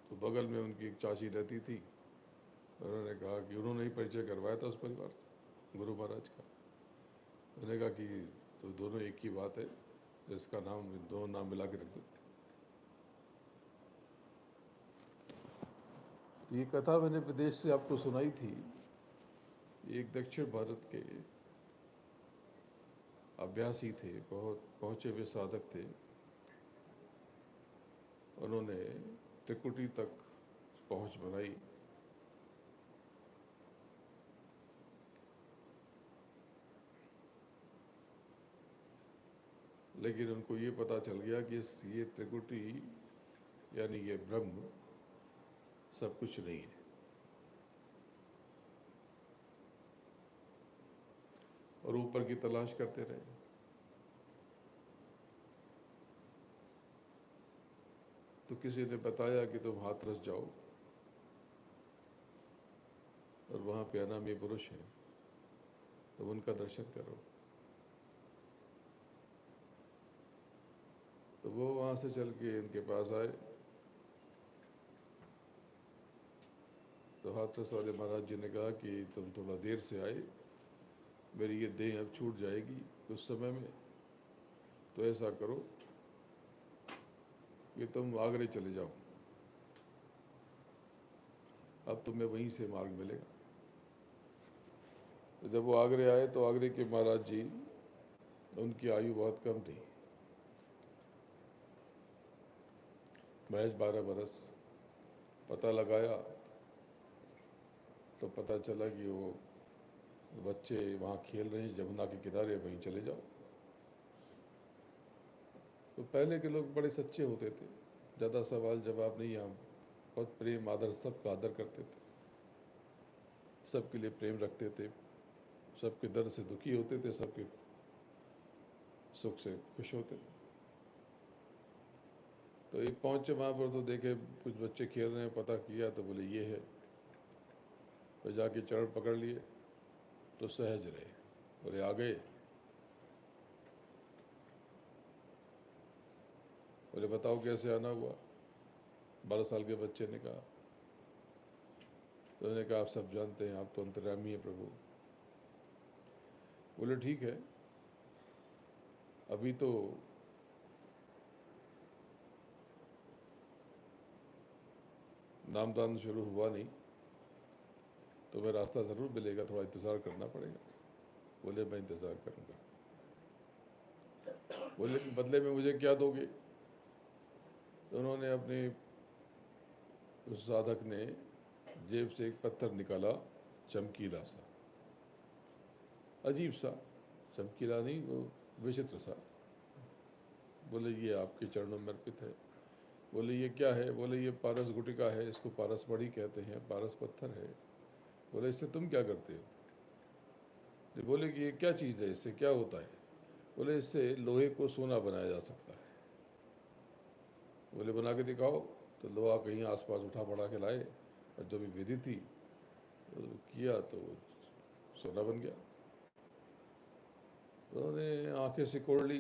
Speaker 2: तो बगल में उनकी एक चाची रहती थी, उन्होंने कहा कि उन्होंने ही परिचय करवाया था उस परिवार से गुरु महाराज का। उन्होंने कहा कि तो दोनों एक ही बात है, तो इसका नाम दोनों नाम मिला के रख दो। तो ये कथा मैंने विदेश से आपको सुनाई थी। एक दक्षिण भारत के अभ्यासी थे, बहुत पहुँचे हुए साधक थे। उन्होंने त्रिकुटी तक पहुँच बनाई। लेकिन उनको ये पता चल गया कि ये त्रिकुटी यानी ये ब्रह्म सब कुछ नहीं है। और ऊपर की तलाश करते रहे। तो किसी ने बताया कि तुम हाथरस जाओ और वहाँ पे अनामी पुरुष हैं, तो उनका दर्शन करो। तो वो वहाँ से चल के इनके पास आए। तो हाथरस वाले महाराज जी ने कहा कि तुम थोड़ा देर से आए, मेरी ये देह अब छूट जाएगी कुछ समय में, तो ऐसा करो कि तुम आगरे चले जाओ, अब तुम्हें वहीं से मार्ग मिलेगा। तो जब वो आगरे आए तो आगरे के महाराज जी, उनकी आयु बहुत कम थी, महज 12 बरस। पता लगाया तो पता चला कि वो बच्चे वहाँ खेल रहे हैं जमुना के किनारे, वहीं चले जाओ। तो पहले के लोग बड़े सच्चे होते थे, ज़्यादा सवाल जवाब नहीं, हम बहुत प्रेम आदर, सबका आदर करते थे, सबके लिए प्रेम रखते थे, सबके दर्द से दुखी होते थे, सबके सुख से खुश होते थे। तो ये पहुँचे वहाँ पर तो देखे कुछ बच्चे खेल रहे हैं, पता किया तो बोले ये है। तो जाके चरण पकड़ लिए तो सहज रहे, बोले आ गए। बोले बताओ कैसे आना हुआ। 12 साल के बच्चे ने कहा। तो उन्होंने कहा आप सब जानते हैं, आप तो अंतर्यामी हैं प्रभु। बोले ठीक है, अभी तो नामदान शुरू हुआ नहीं, तो मैं रास्ता ज़रूर मिलेगा, थोड़ा इंतज़ार करना पड़ेगा। बोले मैं इंतज़ार करूँगा। बोले बदले में मुझे क्या दोगे। तो उन्होंने अपने उस साधक ने जेब से एक पत्थर निकाला, चमकीला सा, अजीब सा, चमकीला नहीं, वो विचित्र सा। बोले ये आपके चरणों में अर्पित है। बोले ये क्या है। बोले ये पारस गुटिका है, इसको पारस मणि कहते हैं, पारस पत्थर है। बोले इससे तुम क्या करते हो। बोले कि ये क्या चीज़ है, इससे क्या होता है। बोले इससे लोहे को सोना बनाया जा सकता है। बोले बना के दिखाओ। तो लोहा कहीं आसपास उठा पड़ा के लाए, और जो भी विधि थी तो किया तो सोना बन गया। तो उन्होंने आंखें सिकोड़ ली।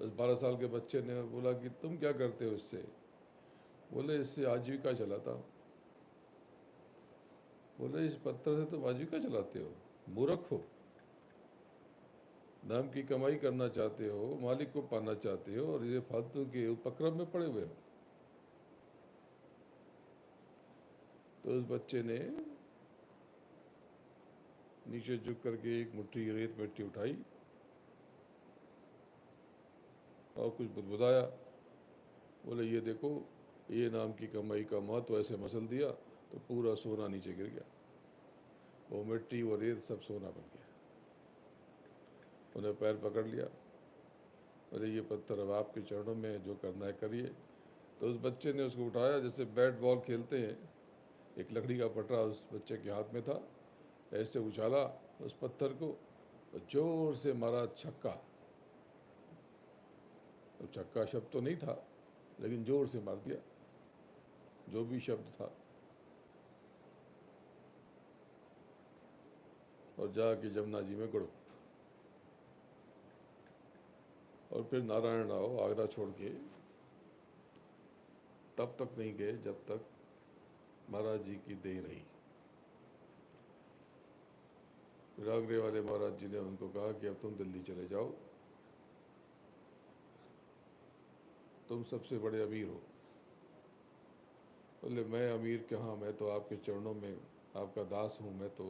Speaker 2: बस 12 साल के बच्चे ने बोला कि तुम क्या करते हो इससे। बोले इससे आजीविका चलाता हूँ। बोले इस पत्थर से तुम आजीविका चलाते हो, मूर्ख हो। नाम की कमाई करना चाहते हो, मालिक को पाना चाहते हो, और ये फालतू के उपक्रम में पड़े हुए हो। तो उस बच्चे ने नीचे झुक करके एक मुट्ठी रेत मिट्टी उठाई और कुछ बुदबुदाया। बोले ये देखो, ये नाम की कमाई का महत्व ऐसे मसल दिया तो पूरा सोना नीचे गिर गया। वो मिट्टी वो रेत सब सोना बन गया। उन्हें पैर पकड़ लिया, बोले ये पत्थर अब आपके चरणों में है, जो करना है करिए। तो उस बच्चे ने उसको उठाया, जैसे बैट बॉल खेलते हैं, एक लकड़ी का पटरा उस बच्चे के हाथ में था, ऐसे उछाला उस पत्थर को और जोर से मारा छक्का। तो छक्का शब्द तो नहीं था, लेकिन जोर से मार दिया, जो भी शब्द था। और जाके जमुना जी में गुड़ो। और फिर नारायण राव आगरा छोड़ के तब तक नहीं गए जब तक महाराज जी की देह रही। फिर आगरे वाले महाराज जी ने उनको कहा कि अब तुम दिल्ली चले जाओ, तुम सबसे बड़े अमीर हो। बोले मैं अमीर कहाँ, मैं तो आपके चरणों में आपका दास हूँ, मैं तो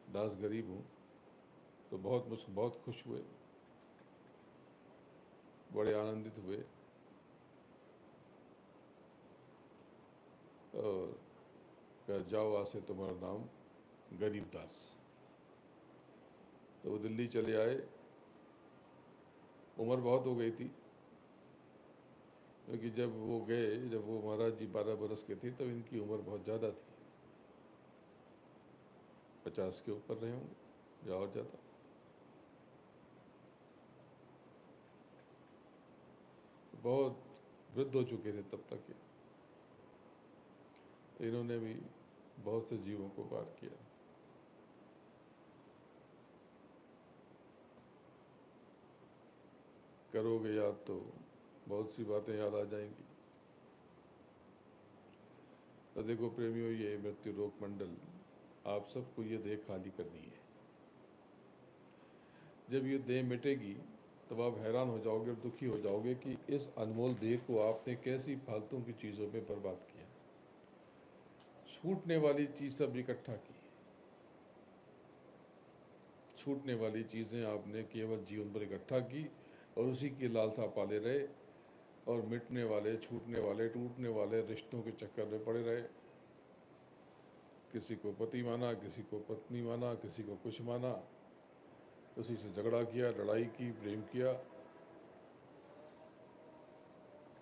Speaker 2: दास गरीब हूँ। तो बहुत खुश हुए, बड़े आनंदित हुए और कहा जाओ आज से तुम्हारा नाम गरीबदास। तो वो दिल्ली चले आए। उम्र बहुत हो गई थी, क्योंकि जब वो गए, जब वो महाराज जी 12 बरस के थे, तब इनकी उम्र बहुत ज़्यादा थी, 50 के ऊपर रहे होंगे या और ज़्यादा। बहुत वृद्ध हो चुके थे तब तक ये। तो इन्होंने भी बहुत से जीवों को पार किया। करोगे याद तो बहुत सी बातें याद आ जाएंगी। तो देखो प्रेमियों, ये मृत्यु रोग मंडल आप सबको ये देह खाली करनी है। जब ये देह मिटेगी तब आप हैरान हो जाओगे और दुखी हो जाओगे कि इस अनमोल देह को आपने कैसी फालतू की चीज़ों में बर्बाद किया। छूटने वाली चीज़ सब इकट्ठा की, छूटने वाली चीज़ें आपने केवल जीवन पर इकट्ठा की और उसी की लालसा पाले रहे, और मिटने वाले, छूटने वाले, टूटने वाले रिश्तों के चक्कर में पड़े रहे। किसी को पति माना, किसी को पत्नी माना, किसी को कुछ माना, उसी से झगड़ा किया, लड़ाई की, प्रेम किया,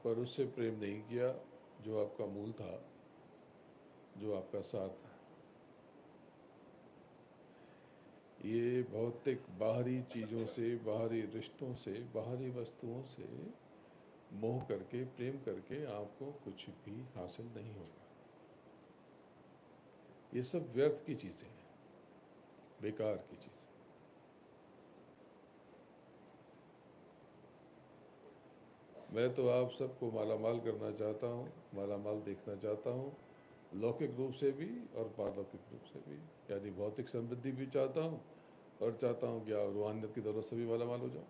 Speaker 2: पर उससे प्रेम नहीं किया जो आपका मूल था, जो आपका साथ है। ये भौतिक बाहरी चीज़ों से, बाहरी रिश्तों से, बाहरी वस्तुओं से मोह करके, प्रेम करके आपको कुछ भी हासिल नहीं होगा। ये सब व्यर्थ की चीज़ें हैं, बेकार की चीज़ें। मैं तो आप सबको मालामाल करना चाहता हूँ, मालामाल देखना चाहता हूँ, लौकिक रूप से भी और पारलौकिक रूप से भी। यानी भौतिक समृद्धि भी चाहता हूँ और चाहता हूँ कि आप रूहानियत की दौलत से भी मालामाल हो जाओ।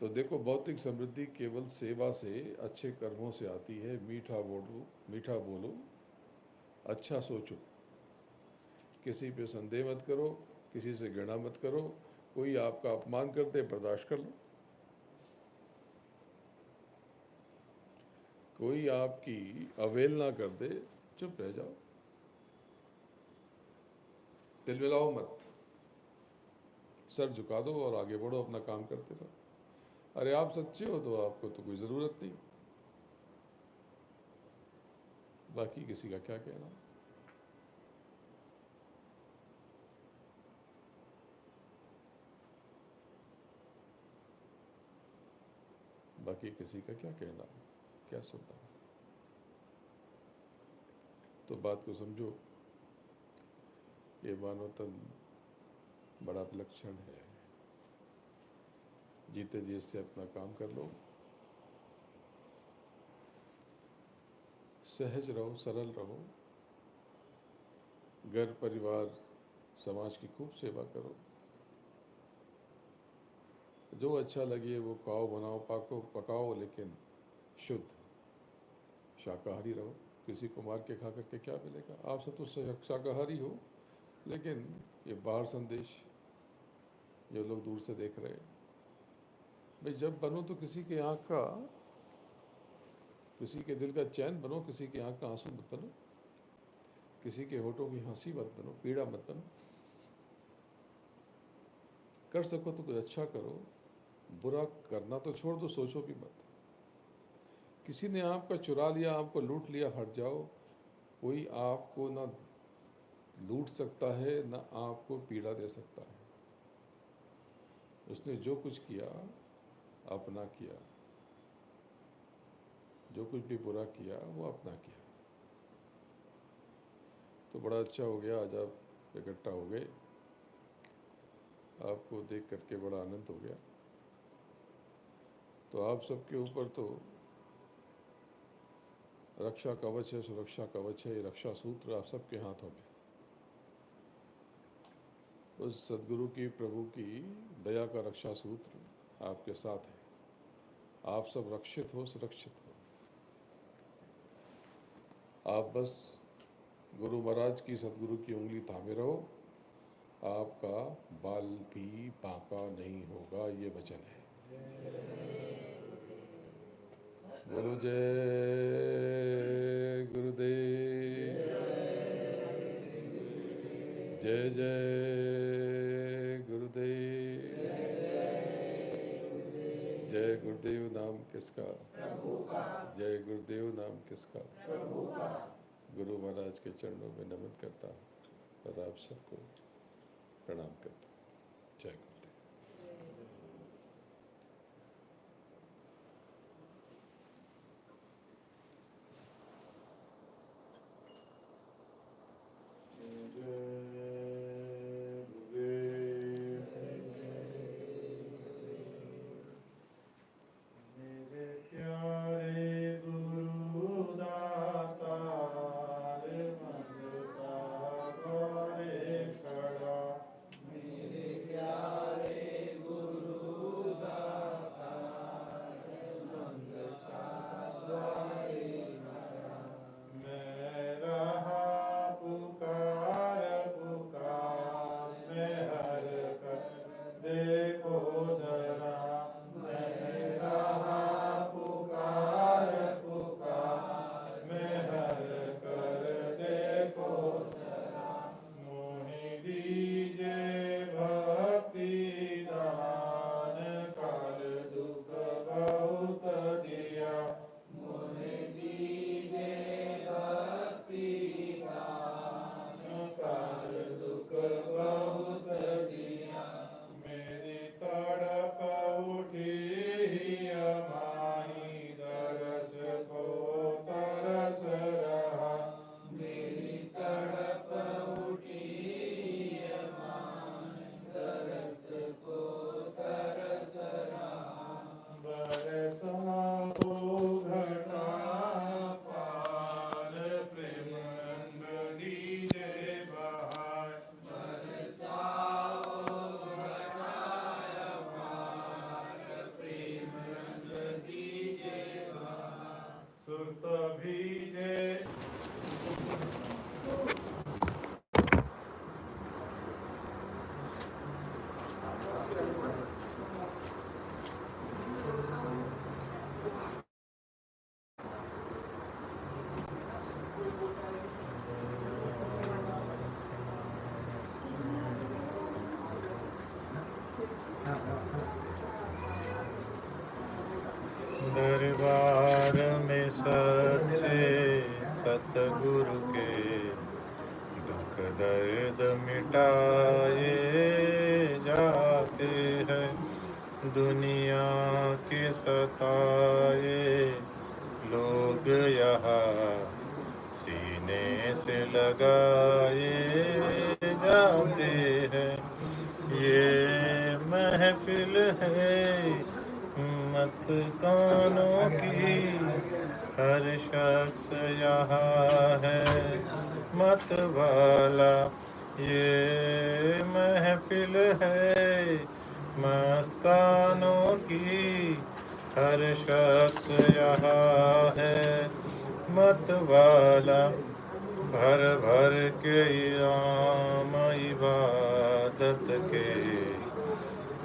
Speaker 2: तो देखो, भौतिक समृद्धि केवल सेवा से, अच्छे कर्मों से आती है। मीठा बोलो, मीठा बोलो, अच्छा सोचो, किसी पे संदेह मत करो, किसी से घृणा मत करो, कोई आपका अपमान कर दे बर्दाश्त कर लो, कोई आपकी अवहेलना कर दे चुप रह जाओ, दिल मिलाओ मत, सर झुका दो और आगे बढ़ो, अपना काम करते रहो। अरे आप सच्चे हो तो आपको तो कोई ज़रूरत नहीं, बाकी किसी का क्या कहना। बाकी किसी का क्या कहना, क्या सुनना। तो बात को समझो, ये मानव तन बड़ा विलक्षण है। जीते जी से अपना काम कर लो, सहज रहो, सरल रहो, घर परिवार समाज की खूब सेवा करो, जो अच्छा लगे वो खाओ, बनाओ, पकाओ, लेकिन शुद्ध शाकाहारी रहो। किसी को मार के खा करके क्या मिलेगा? आप सब तो शाकाहारी हो, लेकिन ये बाहर संदेश जो लोग दूर से देख रहे हैं, भाई जब बनो तो किसी के आँख का, किसी के दिल का चैन बनो, किसी की आँख का आंसू मत बनो, किसी के होठों की हंसी मत बनो, पीड़ा मत बनो। कर सको तो कुछ अच्छा करो, बुरा करना तो छोड़ दो, सोचो भी मत। किसी ने आपका चुरा लिया, आपको लूट लिया, हट जाओ। कोई आपको ना लूट सकता है ना आपको पीड़ा दे सकता है। उसने जो कुछ किया अपना किया, जो कुछ भी बुरा किया वो अपना किया। तो बड़ा अच्छा हो गया आज आप इकट्ठा हो गए, आपको देख करके बड़ा आनंद हो गया। तो आप सबके ऊपर तो रक्षा कवच है, सुरक्षा कवच है, ये रक्षा सूत्र आप सबके हाथों में। उस सदगुरु की, प्रभु की दया का रक्षा सूत्र आपके साथ है। आप सब रक्षित हो, सुरक्षित हो। आप बस गुरु महाराज की, सदगुरु की उंगली थामे रहो, आपका बाल भी बांका नहीं होगा, ये वचन है। बोलो जय गुरुदेव, जय जय गुरुदेव। जय गुरुदेव नाम किसका? जय गुरुदेव नाम किसका? गुरु महाराज के चरणों में नमन करता हूँ और आप सबको प्रणाम करता हूँ। जय गुरुदेव।
Speaker 3: दरबार में सच्चे सतगुरु के दुख दर्द मिटाए जाते हैं। दुनिया के सताए लोग यहाँ सीने से लगाए जाते हैं। ये महफिल है मत कानों की, हर शख्स यहाँ है मत वाला। ये महफिल है मस्तानों की, हर शख्स यहाँ है मत वाला। भर भर के इनाम जगत के,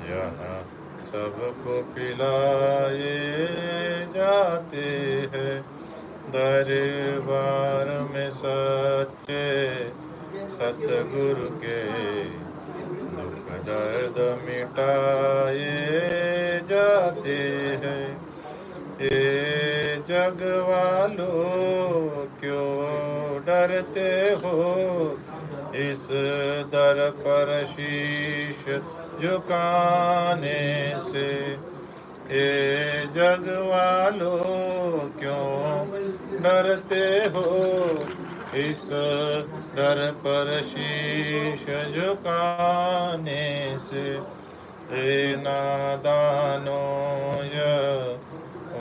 Speaker 3: यहाँ सबको पिलाए जाते हैं। दरबार में सच्चे सतगुरु के, दुख दर्द मिटाए जाते हैं। ये जग वालों क्यों डरते हो, इस दर पर शीश झुकाने से। ये जग वालों क्यों डरते हो, इस दर पर शीश झुकाने से। ए नादानों यह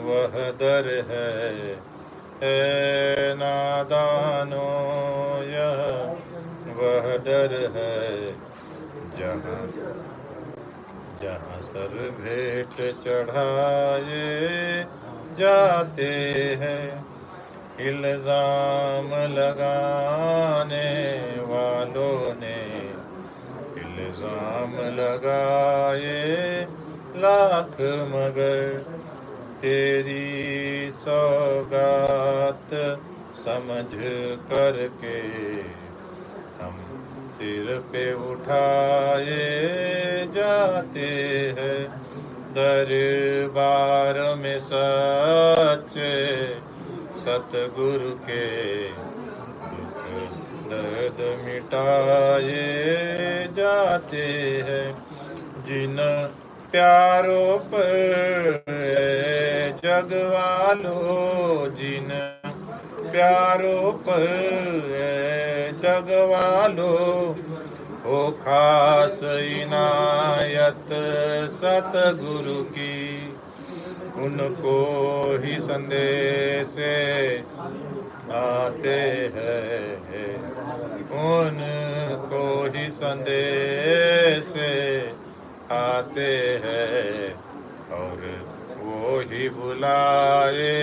Speaker 3: वह दर है, ए नादानों यह वह दर है, जहाँ जहाँ सर भेंट चढ़ाए जाते हैं। इल्जाम लगाने वालों ने इल्जाम लगाए लाख, मगर तेरी सौगात समझ करके हम सिर पे उठाए जाते हैं। दरबार में सच्चे सतगुरु के, दुख दर्द मिटाए जाते हैं। जिन प्यारों पर जग वालों, जिन प्यारों पर जग वालों, हो खास इनायत सतगुरु की। उनको ही संदेश आते हैं, उनको ही संदेश आते हैं, और वो ही बुलाए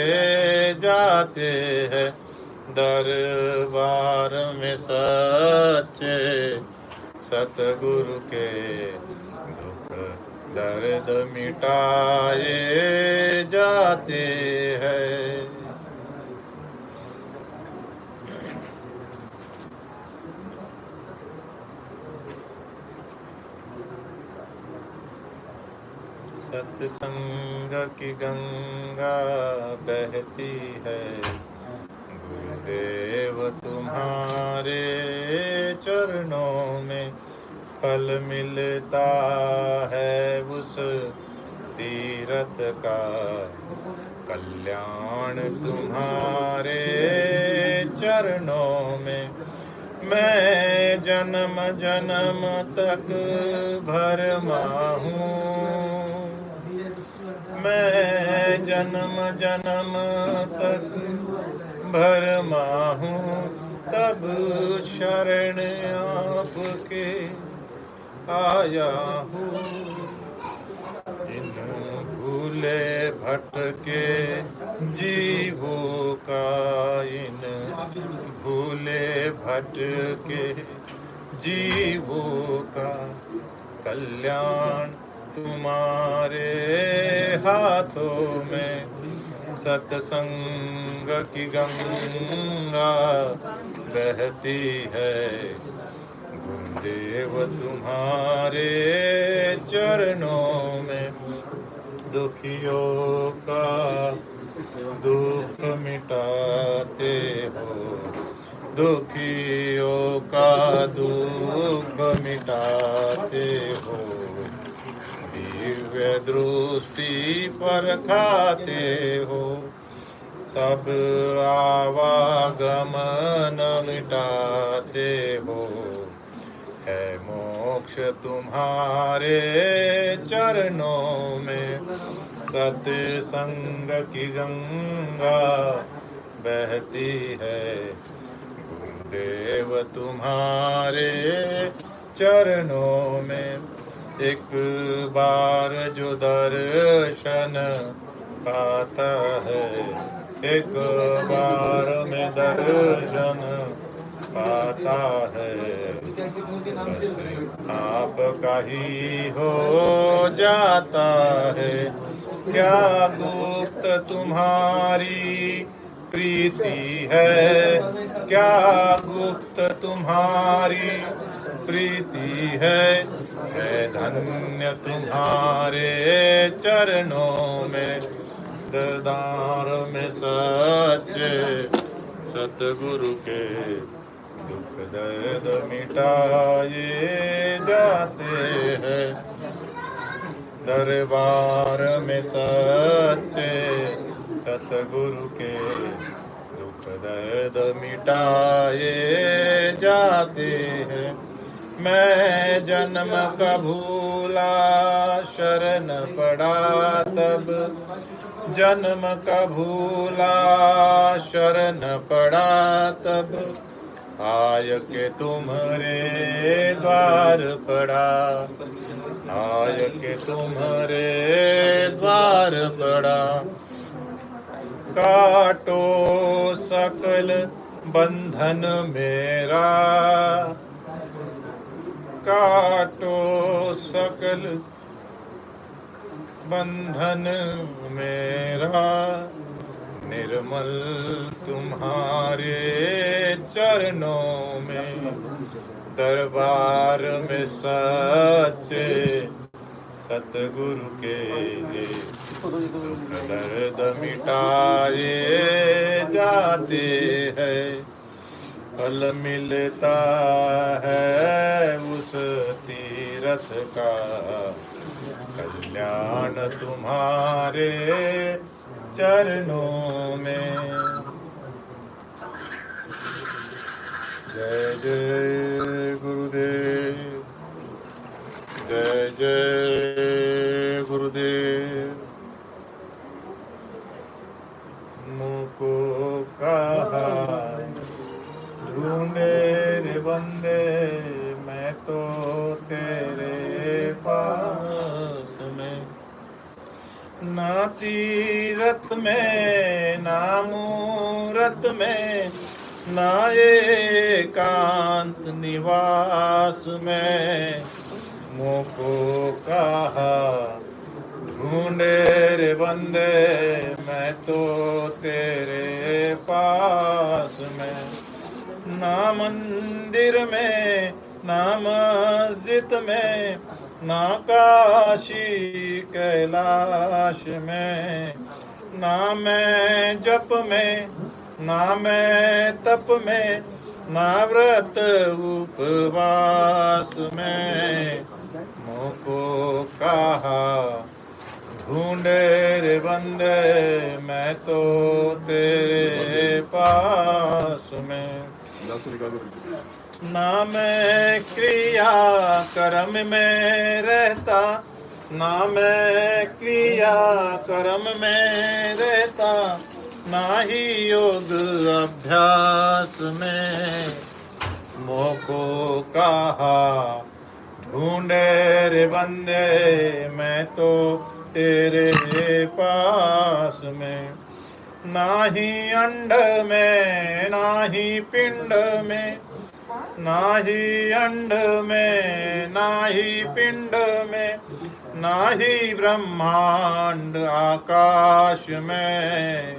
Speaker 3: जाते हैं। दरबार में सच्चे सतगुरु के, दुख दर्द मिटाए जाते हैं। सत्संग की गंगा बहती है, गुरुदेव तुम्हारे चरणों में। फल मिलता है उस तीरथ का, कल्याण तुम्हारे चरणों में। मैं जन्म जन्म तक भरमा हूँ, मैं जन्म जन्म तक भरमा हूँ, तब शरण आपके आया हूँ। इन भूले भटके जीवों का, इन भूले भटके जीवों का, कल्याण तुम्हारे हाथों में। सत्संग की गंगा बहती है, गुरुदेव तुम्हारे चरणों में। दुखियों का दुख मिटाते हो, दुखियों का दुख मिटाते हो। दिव्य दृष्टि पर खाते हो, सब आवागमन मिटाते हो। है मोक्ष तुम्हारे चरणों में। सत्संग की गंगा बहती है, गुरुदेव तुम्हारे चरणों में। एक बार जो दर्शन पाता है, एक बार में दर्शन पाता है, आपका ही हो जाता है। क्या गुप्त तुम्हारी प्रीति है, क्या गुप्त तुम्हारी प्रीति है। मैं धन्य तुम्हारे चरणों में, दरबार में सच्चे सतगुरु के दुख दर्द मिटाए जाते हैं। दरबार में सच्चे सतगुरु के दुख दर्द मिटाए जाते हैं। मैं जन्म का भूला शरण पड़ा तब, जन्म का भूला शरण पड़ा तब, आय के तुम्हारे द्वार पड़ा, आय के तुम्हारे द्वार पड़ा। काटो सकल बंधन मेरा, काटो सकल बंधन मेरा। निर्मल तुम्हारे चरणों में, दरबार में सच्चे सतगुरु के दुख दर्द मिटाए जाते हैं। फल मिलता है उस तीरथ का, कल्याण तुम्हारे चरणों में। जय जय गुरुदेव, जय जय गुरुदेव। मुझको कहा ढूंढे रे बंदे, मैं तो तेरे पास में। ना तीरथ में ना मूरत में, ना एकांत निवास में। मुझको कहा ढूंढे रे बंदे, मैं तो तेरे पास में। ना मंदिर में ना मस्जिद में, ना काशी कैलाश में। ना मैं जप में ना मैं तप में, ना व्रत उपवास में। मुझको कहा ढूंढे रे बंदे, मैं तो तेरे पास में। ना मैं क्रिया कर्म में रहता, ना मैं क्रिया कर्म में रहता, ना ही योग अभ्यास में। मुझको कहा ढूंढे रे बंदे, मैं तो तेरे पास में। ना ही अंड में ना ही पिंड में, ना ही अंड में ना ही पिंड में, ना ही ब्रह्मांड आकाश में।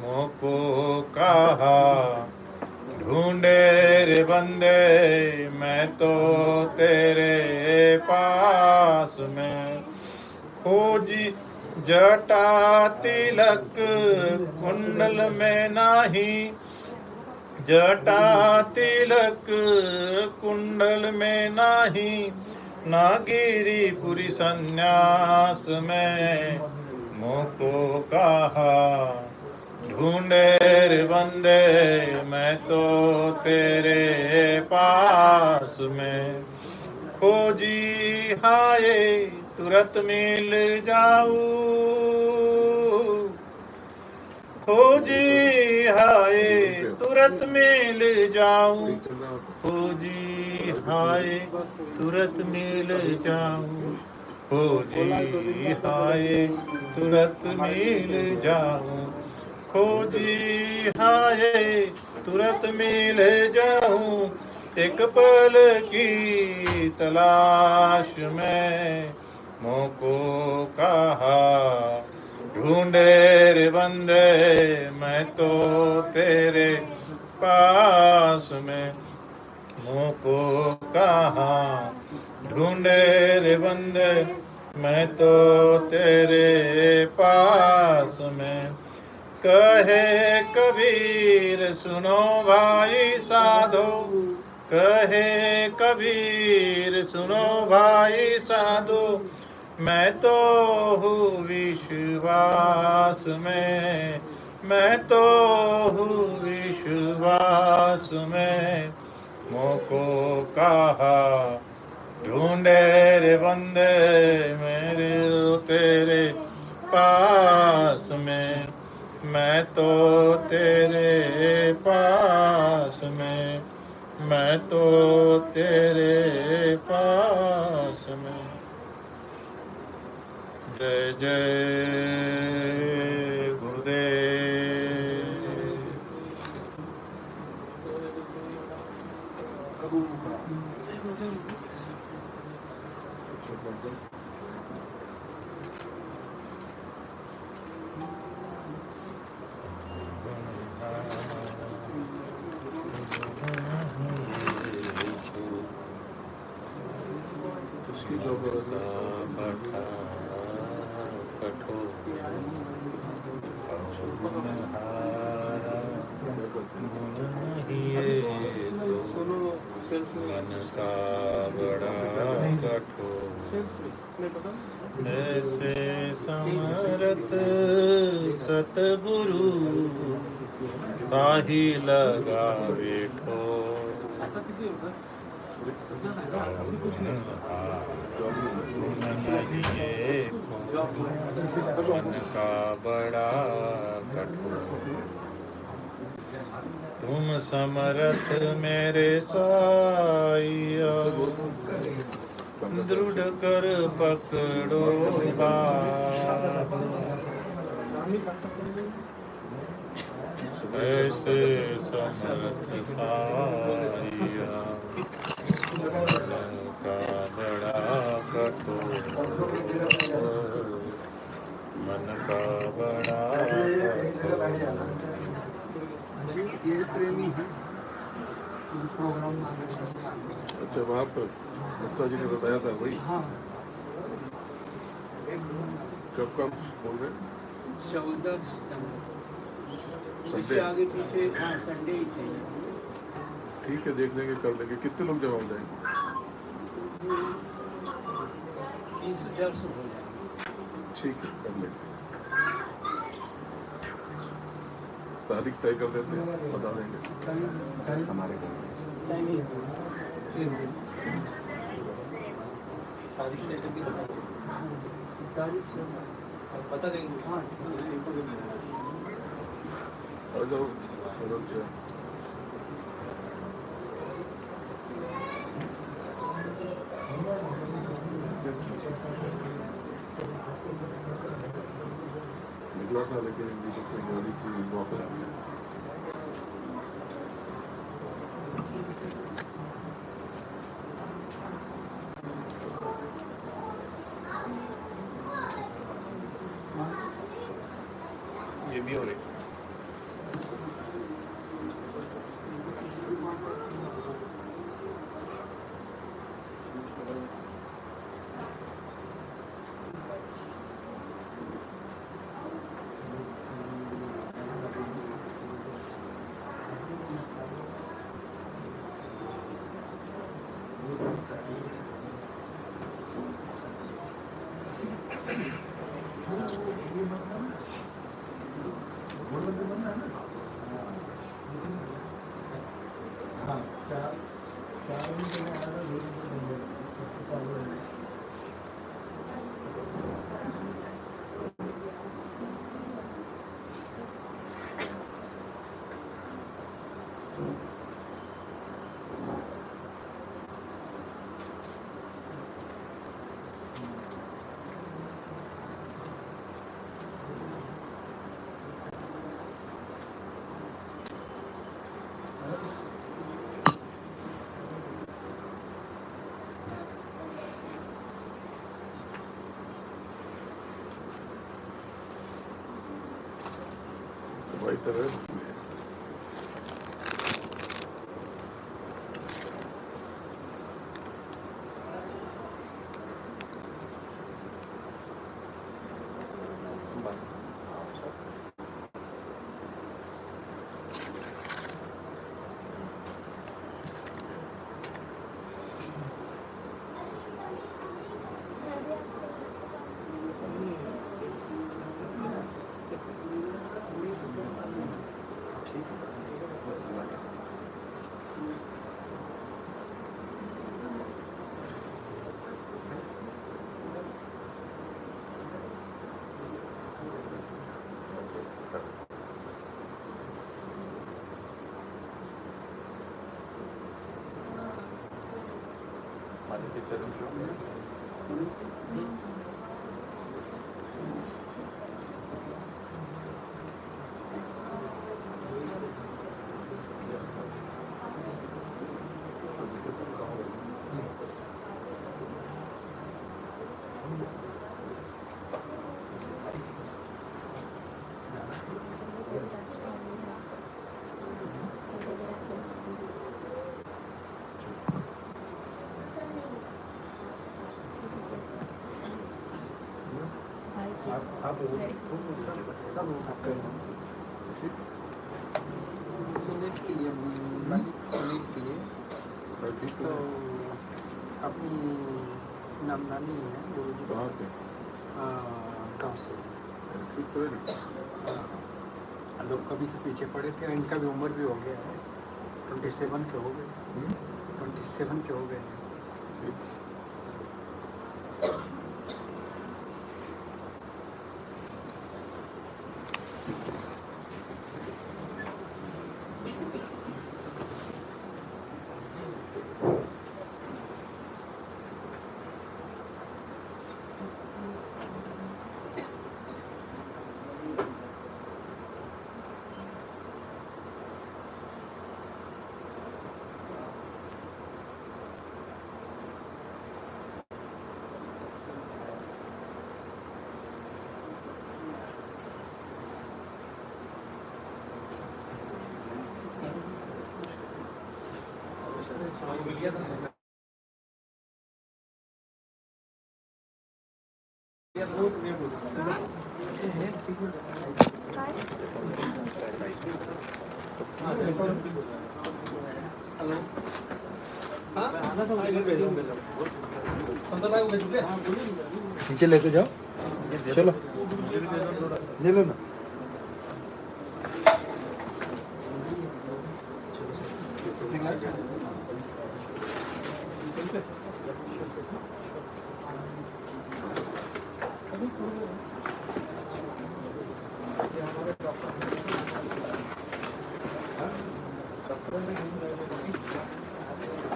Speaker 3: मुझको कहा ढूंढे रे बंदे, मैं तो तेरे पास में। खोजी जटा तिलक कुंडल में नाही, जटा तिलक कुंडल में नाही, ना गिरिपुरी संन्यास में। मुझको कहा ढूंढे रे बंदे, मैं तो तेरे पास में। खोजी हाय तुरंत मिल जाऊं, खोजी हाय तुरंत मिल जाऊं, खोजी हाय तुरंत मिल जाऊं, खोजी हाय तुरंत मिल जाऊं। खोजी हाय तुरंत मिल जाऊं एक पल की तलाश में मोको कहा ढूंढे रे बंदे मैं तो तेरे पास में मोको कहा ढूंढे रे बंदे मैं तो तेरे पास में कहे कबीर सुनो भाई साधो कहे कबीर सुनो भाई साधो मैं तो हूँ विश्वास में मैं तो हूँ विश्वास में मोको कहा ढूंढे रे बंदे मेरे तेरे पास में मैं तो तेरे पास में मैं तो तेरे पास में जय जय गुरुदेव मन का बड़ा कठोर ऐसे समरथ सतगुरु ताही लगा बैठो मन का बड़ा कठोर तुम समरथ मेरे साईया दृढ़ कर पकड़ो बात ऐसे समर्थ साईया का बड़ा कठोर मन का बड़ा
Speaker 2: अच्छा वहाँ पर गुप्ता जी ने बताया था वही कब कब बोल रहे
Speaker 4: 14 सितंबर इससे
Speaker 2: संडे
Speaker 4: आगे पीछे हाँ संडे ही चाहिए
Speaker 2: ठीक है देख लेंगे कर लेंगे कितने लोग जमा हो जाएंगे
Speaker 4: 30,000 से हो जाएगा
Speaker 2: ठीक है कर लेंगे तारीख तय कर देते हैं बता देंगे
Speaker 1: हमारे घर
Speaker 4: तारीख से
Speaker 1: बता देंगे
Speaker 4: हाँ
Speaker 2: आ जाओ चलो अच्छा निकला था लेकिन गाड़ी से वापस आ गया ये भी हो रही भाई कर रहे
Speaker 1: हमारे टीचर आप सब आपका
Speaker 4: सुनील के लिए मालिक सुनील के लिए तो अपनी नाम नानी है गुरु जी
Speaker 2: कहाँ पे
Speaker 4: गाँव से
Speaker 2: ठीक तो है ना?
Speaker 4: लोग कभी से पीछे पड़े थे, इनका भी उम्र भी हो गया है, 27 के हो गए, 27 के हो गए हैं।
Speaker 2: ठीक
Speaker 1: नीचे लेके जाओ, चलो ले लो ना।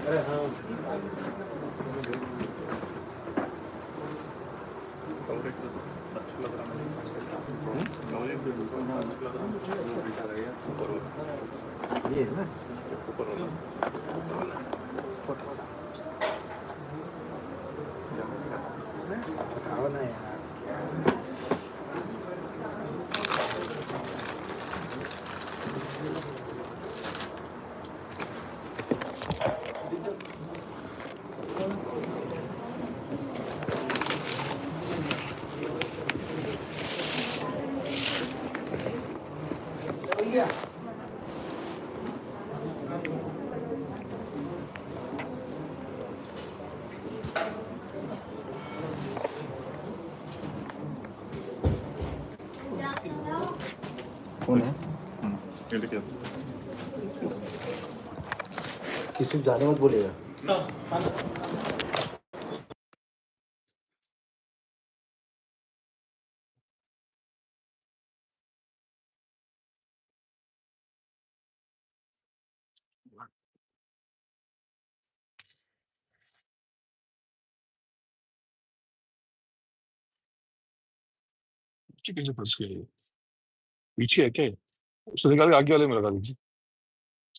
Speaker 1: अरे हाँ ये है ना खाओ ना यार क्या कौन है? किसी को जाने मत बोलेगा।
Speaker 5: पीछे फंस गई पीछे है क्या ये? उसको निकाल के आगे वाले में लगा दीजिए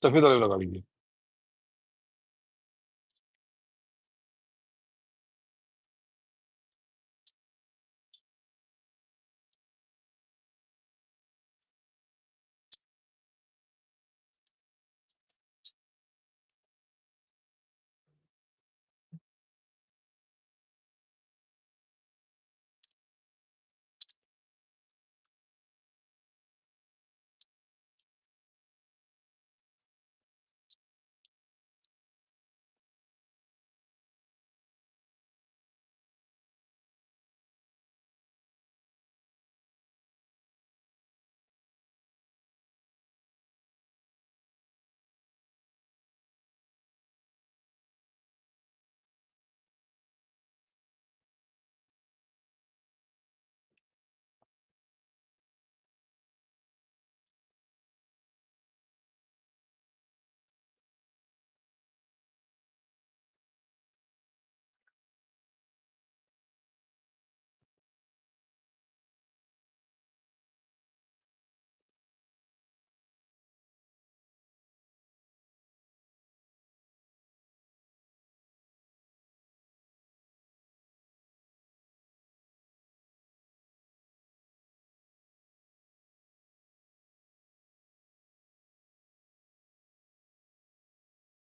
Speaker 5: सफेद वाले में लगा दीजिए